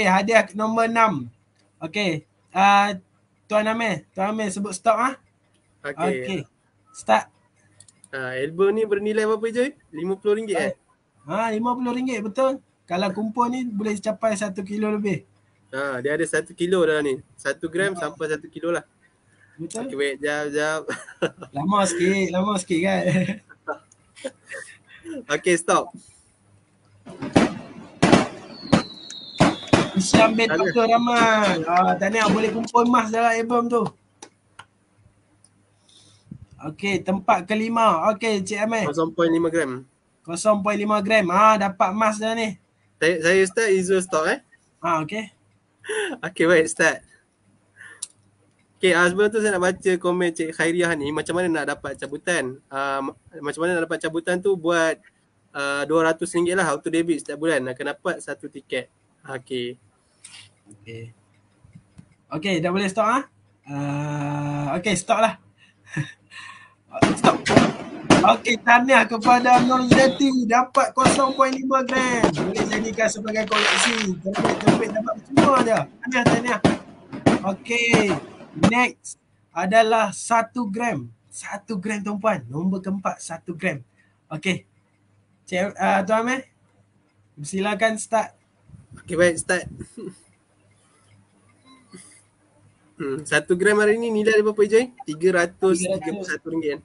hadiah nombor 6. Okey. Tuan Amir sebut stop Okey. Start. Album ni bernilai berapa je? RM50 RM50 betul. Kalau kumpul ni boleh capai 1 kilo lebih. Dia ada 1 kilo dalam ni. 1 gram sampai 1 kilo lah. Betul. Okey, baik. Jap. Lama sikit kan. Okey, stop. Isyam bin Abdul Rahman. Tahniah boleh kumpul emas dalam album tu. Okey, tempat kelima. Okey, Cik Amir. 0.5 gram. 0.5 gram. Dapat emas dah ni. Saya start, Izzul stop Okey. Okey, baik, start. Okey, sebelum tu saya nak baca komen Cik Khairiah ni, macam mana nak dapat cabutan. Macam mana nak dapat cabutan tu, buat RM200 lah auto debit setiap bulan, akan dapat 1 tiket. Okey. Okey, dah boleh stop okey, stop lah. Stop. Okey, tahniah kepada Nur Zeti, dapat 0.5 gram. Boleh jadikan sebagai koleksi. Terbaik dapat semua dia. Tahniah. Okey, next adalah 1 gram. 1 gram tuan-puan. Nombor keempat 1 gram. Okey. Tuan Amir, silakan start. Okey, baik, start. 1 gram hari ni nilai berapa je? RM331.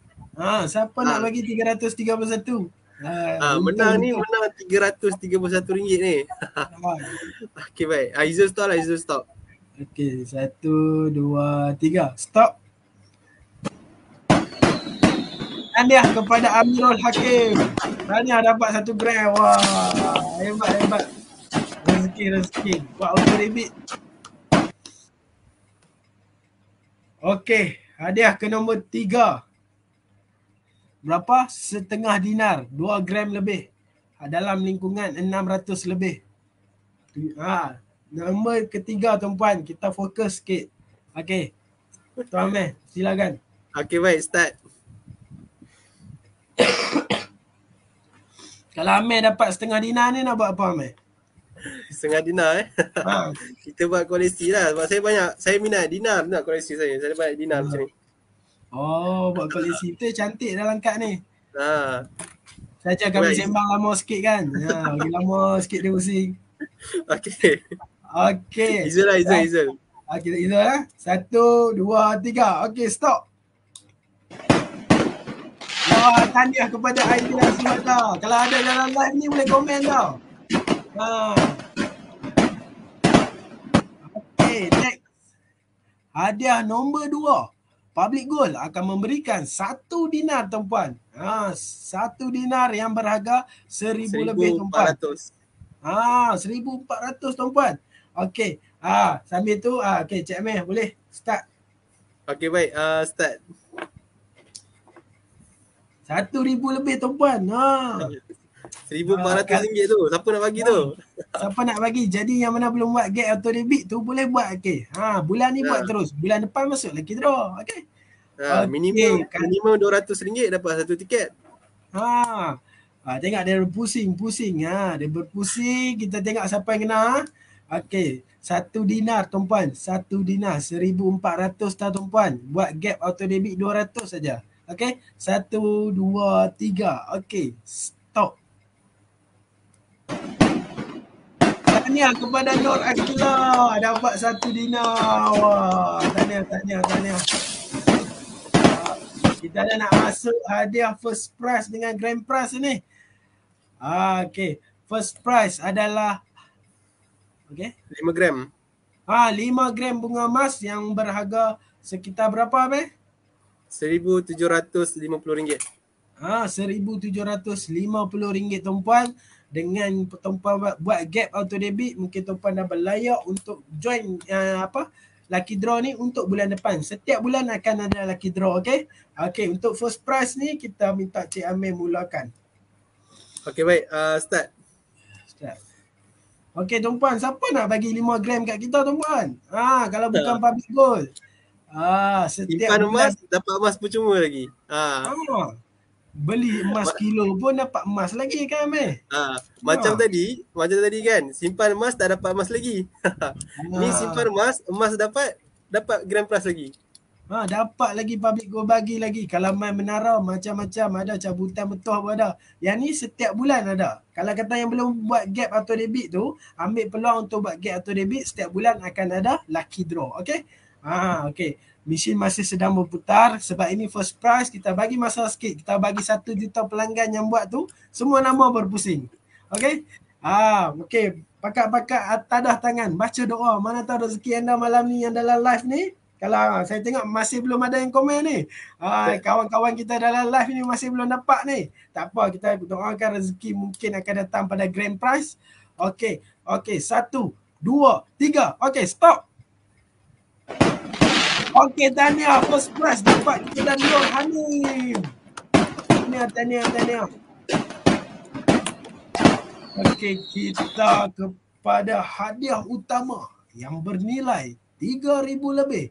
Siapa nak bagi 331? Menang ni, menang RM331 ni. Okey, baik. Izzul stop. Okey, 1, 2, 3. Stop. Tahniah kepada Amirul Hakim. Tahniah dapat 1 gram. Wah, hebat. Rezeki. Buat auto debit. Okey, hadiah ke nombor 3. Berapa? Setengah dinar. 2 gram lebih. Dalam lingkungan 600 lebih. Nombor ketiga tuan-puan. Kita fokus sikit. Okey. Tuan Amir, silakan. Okey, baik, start. Kalau Amir dapat setengah dinar ni nak buat apa Amir? Setengah dinar Kita buat koleksi lah. Sebab saya minat dinar, nak koleksi saya. Saya banyak dinar macam ni. Buat koleksi tu cantik dah lengkap ni. Saja kami Baik. sembang lama sikit kan. Lagi lama sikit dia pusing. Okey. Izzul. Okey, Izzul 1, 2, 3. Okey, stop. Tahniah kepada Aidil Azmata. Kalau ada dalam live ni boleh komen tau. Okey, next. Hadiah nombor 2. Public Gold akan memberikan 1 dinar tuan-puan. 1 dinar yang berharga 1,000 lebih tuan-puan. 1,400 tuan-puan. Okey. Sambil tu okey, Cik Amir boleh start. Okey, baik, start. 1,000 lebih tuan-puan. RM1,400 tu. Siapa nak bagi tu? Siapa nak bagi? Jadi yang mana belum buat get auto debit tu boleh buat. Okey. Bulan ni buat terus. Bulan depan masuk lagi draw. Okey. Minimum RM200 dapat 1 tiket. Tengok dia berpusing. Dia berpusing. Kita tengok siapa yang kena. Okey. 1 dinar tuan-puan. 1 dinar 1,400 dah tuan-puan. Buat gap auto debit 200 saja. Okey. 1, 2, 3. Okey. Stop. Tahniah kepada Nur Akila, dapat 1 dinar. Wah, tahniah. Kita dah nak masuk hadiah first prize dengan grand prize ni. Okey. First prize adalah 5 gram. 5 gram bunga emas yang berharga sekitar berapa Abang? RM1,750. RM1,750 tuan-puan. Dengan tuan-puan buat gap auto debit, mungkin tuan-puan dah berlayak untuk join lucky draw ni untuk bulan depan. Setiap bulan akan ada lucky draw, okey? Okey, untuk first prize ni kita minta Cik Amir mulakan. Okey baik, start. Okey tuan-puan, siapa nak bagi 5 gram kat kita tuan-puan? Kalau bukan public gold. Setiap Simpan bulan emas, dapat emas percuma lagi. beli emas kilo pun dapat emas lagi kan Amir? Macam tadi kan, simpan emas tak dapat emas lagi. Ni simpan emas dapat grand prize lagi. Dapat lagi public gold bagi lagi. Kalau main menara macam-macam ada, cabutan betul pun ada. Yang ni setiap bulan ada. Kalau kata yang belum buat gap auto debit tu, ambil peluang untuk buat gap auto debit, setiap bulan akan ada lucky draw. Okey? Okey. Mesin masih sedang berputar sebab ini first prize. Kita bagi masa sikit. Kita bagi 1 juta pelanggan yang buat tu, semua nama berpusing. Okey? Okey. Pakat-pakat tadah tangan. Baca doa. Mana tahu rezeki anda malam ni yang dalam live ni. Kalau saya tengok masih belum ada yang komen ni. Kawan-kawan kita dalam live ni masih belum dapat ni. Tak apa, kita doakan rezeki mungkin akan datang pada grand prize. Okey. 1, 2, 3. Okey, stop. Okey, tahniah first prize dapat kita dari Nur Hanim. Tahniah. Okey, kita kepada hadiah utama yang bernilai 3,000 lebih.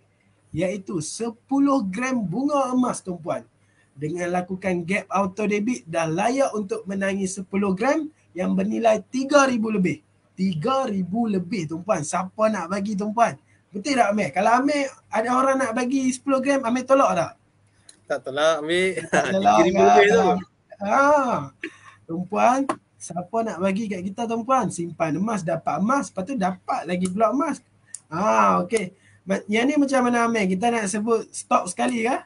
Iaitu 10 gram bunga emas tuan-puan. Dengan lakukan gap auto debit dah layak untuk menangi 10 gram yang bernilai 3,000 lebih. 3,000 lebih tuan-puan. Siapa nak bagi tuan-puan? Betul tak Amir? Kalau Amir ada orang nak bagi 10 gram, Amir tolak tak? Tak tolak Amir. Tak tolak 3,000 lebih tu. Tuan-puan, siapa nak bagi kat kita tuan-puan? Simpan emas, dapat emas. Lepas tu dapat lagi pula emas. Okey. Yang ni macam mana Amir? Kita nak sebut stop sekali kah?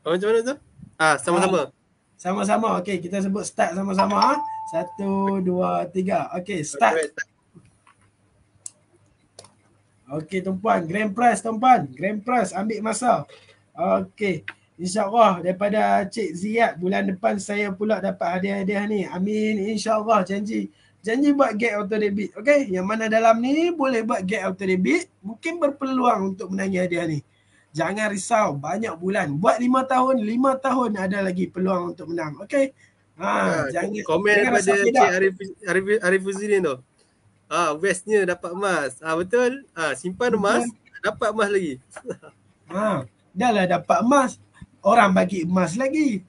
Macam mana tu? Sama-sama. Sama-sama. Okey, kita sebut start sama-sama. 1, 2, 3. Okey, start. Okey tuan-puan, grand prize tuan-puan. Grand prize, ambil masa. Okey. InsyaAllah daripada Cik Ziyad bulan depan saya pula dapat hadiah-hadiah ni. Amin. InsyaAllah janji buat get auto debit. Okey, yang mana dalam ni boleh buat get auto debit, mungkin berpeluang untuk menangi hadiah ni. Jangan risau, banyak bulan. Buat 5 tahun, 5 tahun ada lagi peluang untuk menang. Okey. Jangan komen daripada Cik Arif Huzdin tu. Bestnya dapat emas. Betul. Simpan emas, dapat emas lagi. Dah lah dapat emas. Orang bagi emas lagi.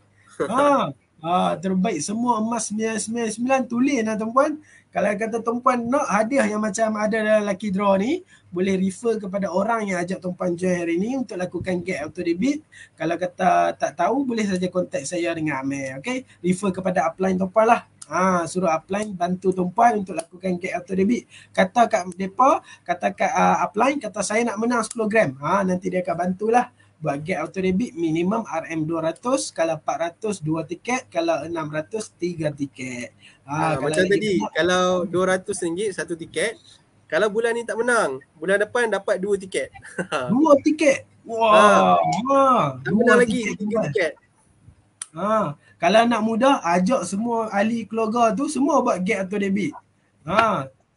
Terbaik semua emas 999 tulis tuan-puan. Kalau kata tuan-puan nak hadiah yang macam ada dalam lucky draw ni, boleh refer kepada orang yang ajak tuan-puan join hari ni untuk lakukan get auto debit. Kalau kata tak tahu, boleh saja kontak saya dengan Amir. Okay? Refer kepada upline tuan-puan lah. Suruh upline bantu tuan-puan untuk lakukan get auto debit. Kata kat mereka, kata kat upline, kata saya nak menang 10 gram. Nanti dia akan bantulah. Buat get auto debit minimum RM200, kalau 400 2 tiket, kalau 600 3 tiket. Macam tadi, kalau RM200 1 tiket, kalau bulan ni tak menang, bulan depan dapat 2 tiket. 2 tiket? Wah. Tak menang lagi 3 tiket. Kalau anak muda, ajak semua ahli keluarga tu semua buat get auto debit.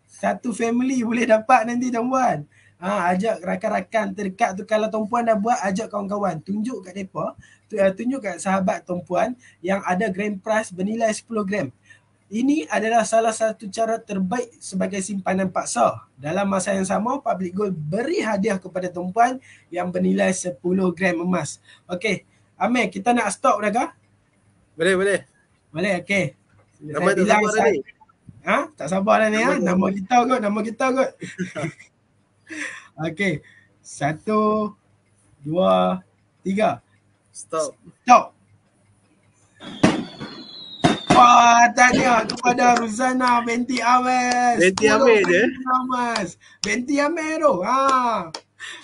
Satu family boleh dapat nanti tuan-puan. Ajak rakan-rakan terdekat tu, kalau tuan-puan dah buat, ajak kawan-kawan, tunjuk kat mereka, tunjuk kat sahabat tuan-puan yang ada grand prize bernilai 10 gram. Ini adalah salah satu cara terbaik sebagai simpanan paksa. Dalam masa yang sama, Public Gold beri hadiah kepada tuan-puan yang bernilai 10 gram emas. Okey, Amir, kita nak stop dah kah? Boleh, okey. Nama tak sabar tadi. Tak sabar dah ni. Nama kita kot. Okey. 1, 2, 3. Stop. Wah, tahniah kepada Ruzana binti Amir. Binti Amir tu.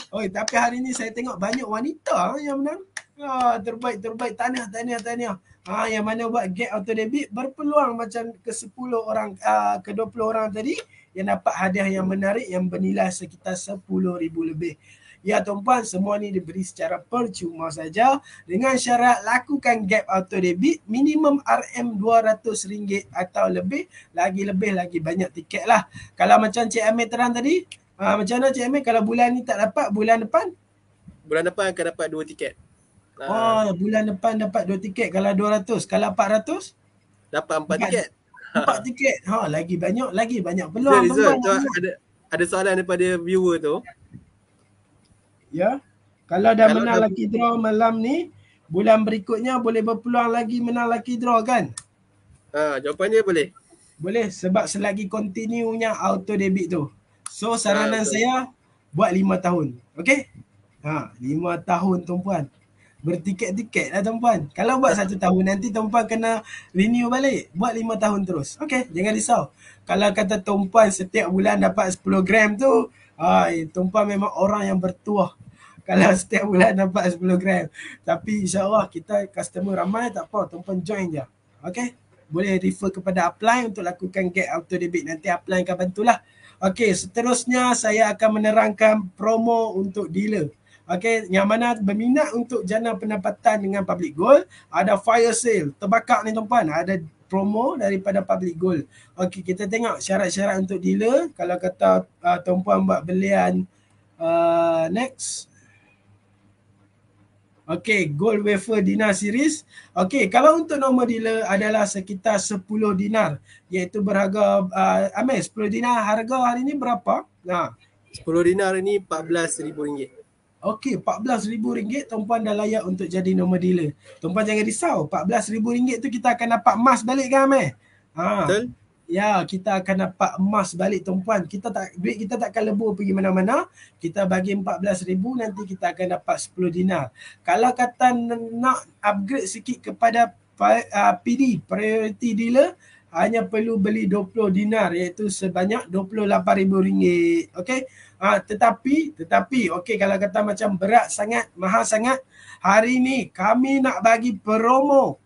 Tapi hari ni saya tengok banyak wanita yang menang. Terbaik. Tahniah. Yang mana buat get auto debit berpeluang macam ke 10 orang, ke 20 orang tadi yang dapat hadiah yang menarik yang bernilai sekitar 10,000 lebih. Ya tuan-puan, semua ni diberi secara percuma saja dengan syarat lakukan gap auto debit minimum RM200 atau lebih lagi banyak tiket lah. Kalau macam Cik Amir terang tadi, Macam mana Cik Amir kalau bulan ni tak dapat, bulan depan? Bulan depan akan dapat 2 tiket. Bulan depan dapat 2 tiket. Kalau 200, kalau 400? Dapat 4 tiket. 4 tiket. Lagi banyak peluang. Zul, ada soalan daripada viewer tu. Ya. Kalau dah menang lucky draw malam ni, bulan berikutnya boleh berpeluang lagi menang lucky draw kan? Jawapannya boleh. Boleh sebab selagi continue-nya auto debit tu. So saranan saya buat 5 tahun. Okey? 5 tahun tuan-puan. Bertiket-tiket lah tuan-puan. Kalau buat 1 tahun nanti tuan-puan kena renew balik. Buat 5 tahun terus. Okey, jangan risau. Kalau kata tuan-puan setiap bulan dapat 10 gram tu, tuan-puan memang orang yang bertuah. Kalau setiap bulan dapat 10 gram. Tapi insyaAllah kita customer ramai, tak apa, tuan-puan join je. Okey? Boleh refer kepada Upline untuk lakukan get auto debit. Nanti Upline akan bantulah. Okey, seterusnya saya akan menerangkan promo untuk dealer. Okey, yang mana berminat untuk jana pendapatan dengan Public Gold, ada fire sale. Terbakar ni tuan-puan, ada promo daripada Public Gold. Okey, kita tengok syarat-syarat untuk dealer. Kalau kata tuan-puan buat belian next. Okey, Gold Wafer Dinar Series. Okey, kalau untuk normal dealer adalah sekitar 10 dinar. Iaitu berharga, Amir, 10 dinar harga hari ni berapa? 10 dinar ni RM14,000. Okey, RM14,000 tuan-puan dah layak untuk jadi normal dealer. Tuan-puan jangan risau, RM14,000 tu kita akan dapat emas balik kan Amir? Betul. Ya, kita akan dapat emas balik tuan-puan. Duit kita takkan lebur pergi mana-mana. Kita bagi RM14,000, nanti kita akan dapat 10 dinar. Kalau kata nak upgrade sikit kepada PD, Priority Dealer, hanya perlu beli 20 dinar iaitu sebanyak RM28,000. Okey. Tetapi okey, kalau kata macam berat sangat, mahal sangat, hari ni kami nak bagi promo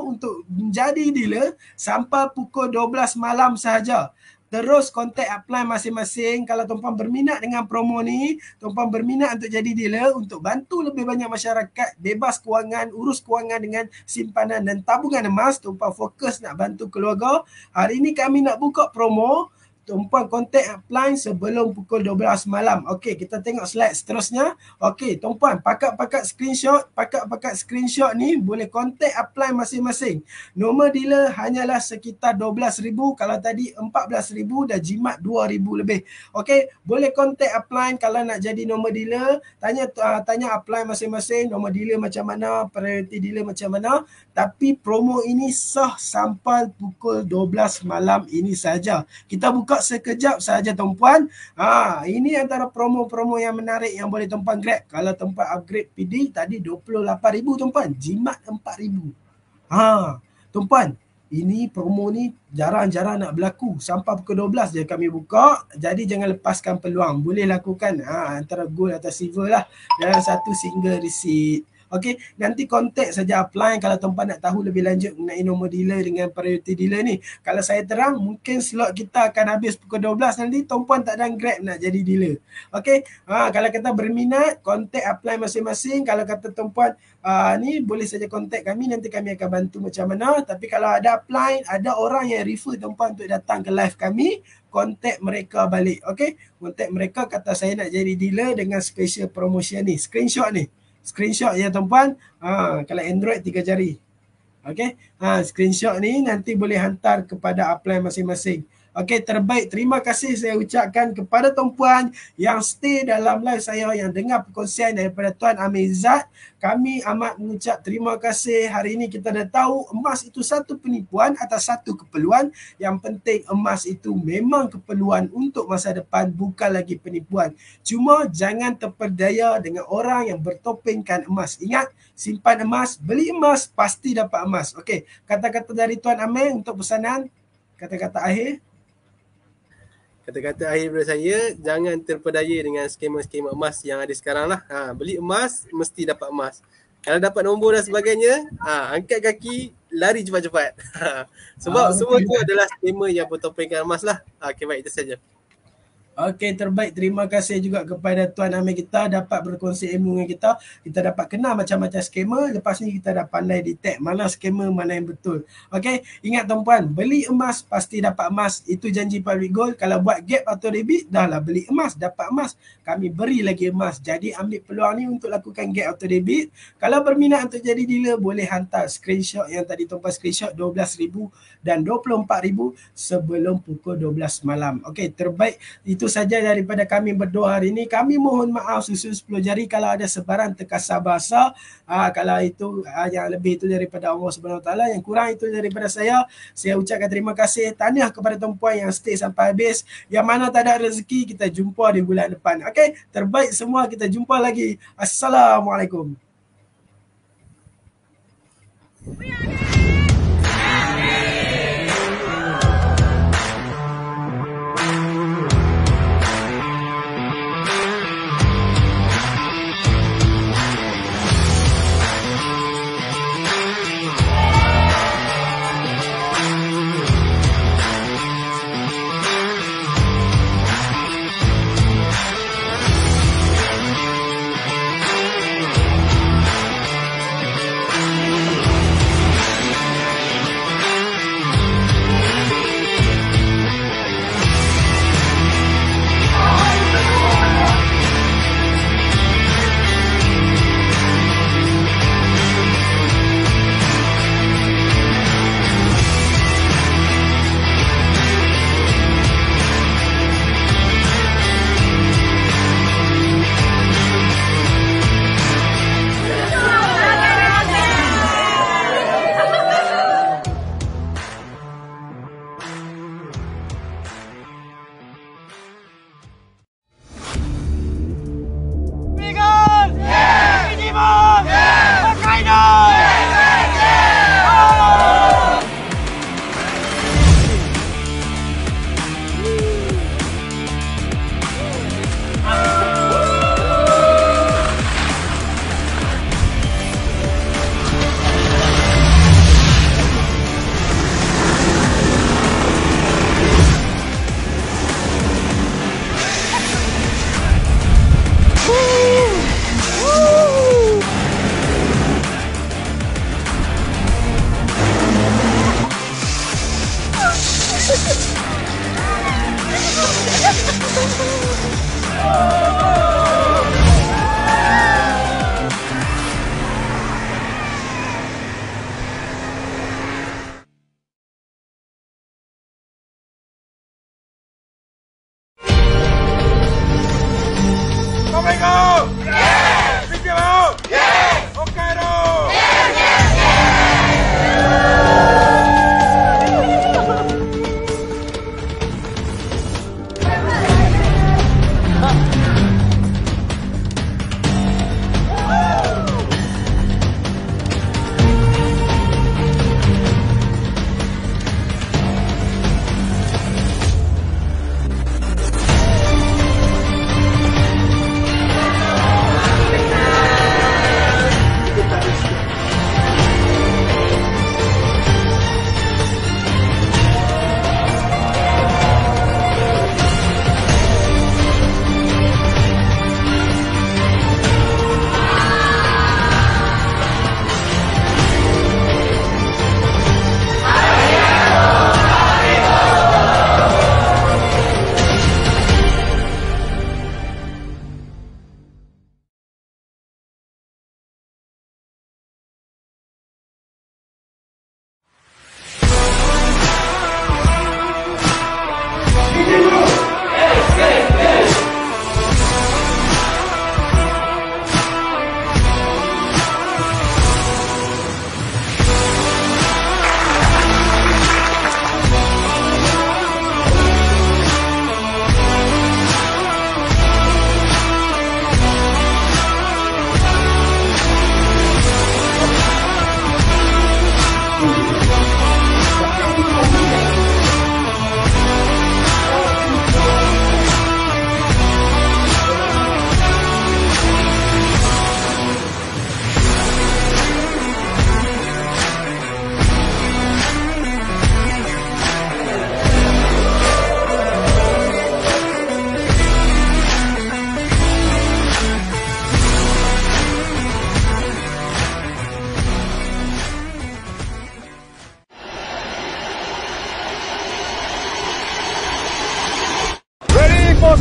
untuk menjadi dealer sampai pukul 12 malam sahaja. Terus kontak Upline masing-masing. Kalau tuan-puan berminat dengan promo ni, tuan-puan berminat untuk jadi dealer, untuk bantu lebih banyak masyarakat bebas kewangan, urus kewangan dengan simpanan dan tabungan emas, tuan-puan fokus nak bantu keluarga. Hari ni kami nak buka promo. Tuan-puan kontak Upline sebelum pukul 12 malam. Okey, kita tengok slide seterusnya. Okey, tuan-puan, pakat screenshot ni boleh kontak Upline masing-masing. Nombor dealer hanyalah sekitar 12,000. Kalau tadi 14,000, dah jimat 2,000 lebih. Okey, boleh kontak Upline kalau nak jadi nombor dealer. Tanya Upline masing-masing, nombor dealer macam mana, priority dealer macam mana. Tapi promo ini sah sampai pukul 12 malam ini saja. Kita buka sekejap saja tuan-puan. Ini antara promo-promo yang menarik yang boleh tuan-puan grab. Kalau tuan-puan upgrade PD tadi 28,000 tuan-puan, jimat 4,000. Tuan-puan, ini promo ni jarang-jarang nak berlaku. Sampai pukul 12 je kami buka. Jadi jangan lepaskan peluang. Boleh lakukan antara gold atau silver lah dalam satu single receipt. Okey, nanti kontak saja Upline kalau tuan-puan nak tahu lebih lanjut mengenai nombor dealer dengan priority dealer ni. Kalau saya terang, mungkin slot kita akan habis pukul 12 nanti, tuan-puan tak ada grab nak jadi dealer. Okey, kalau kata berminat, kontak Upline masing-masing. Kalau kata tuan-puan ni boleh saja kontak kami, nanti kami akan bantu macam mana. Tapi kalau ada Upline, ada orang yang refer tuan-puan untuk datang ke live kami, kontak mereka balik. Okey, kontak mereka, kata saya nak jadi dealer dengan special promotion ni. Screenshot ya tuan-puan. Kalau Android 3 jari. Okey. Screenshot ni nanti boleh hantar kepada Upline masing-masing. Okey, terbaik. Terima kasih saya ucapkan kepada tuan-puan yang stay dalam live saya, yang dengar perkongsian daripada Tuan Amir Izzat. Kami amat mengucap terima kasih. Hari ini kita dah tahu emas itu satu penipuan atau satu keperluan. Yang penting emas itu memang keperluan untuk masa depan, bukan lagi penipuan. Cuma jangan terperdaya dengan orang yang bertopengkan emas. Ingat, simpan emas, beli emas, pasti dapat emas. Okey, kata-kata dari Tuan Amir untuk pesanan, kata-kata akhir. Kata-kata akhir daripada saya, jangan terpedaya dengan skema-skema emas yang ada sekarang lah. Beli emas, mesti dapat emas. Kalau dapat nombor dan sebagainya, angkat kaki, lari cepat-cepat. Sebab semua itu adalah skema yang bertopengkan emas lah. Okey, baik, itu saja. Okey, terbaik. Terima kasih juga kepada Tuan Amir kita dapat berkongsi ilmu dengan kita. Kita dapat kenal macam-macam skamer. Lepas ni kita dah pandai detect mana skamer, mana yang betul. Okey, ingat tuan-puan, beli emas pasti dapat emas. Itu janji Public Gold. Kalau buat gap atau debit, dah lah beli emas, dapat emas. Kami beri lagi emas. Jadi ambil peluang ni untuk lakukan gap atau debit. Kalau berminat untuk jadi dealer, boleh hantar screenshot yang tadi tuan-puan screenshot 12,000 dan 24,000 sebelum pukul 12 malam. Okey, terbaik. Itu saja daripada kami berdua hari ini. Kami mohon maaf susu 10 jari kalau ada sebaran terkasar bahasa. Kalau itu yang lebih itu daripada Allah Subhanahu Wa Taala, yang kurang itu daripada saya. Saya ucapkan terima kasih, tahniah kepada tuan-puan yang stay sampai habis. Yang mana tak ada rezeki, kita jumpa di bulan depan. Okey, terbaik semua, kita jumpa lagi. Assalamualaikum.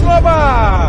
Global.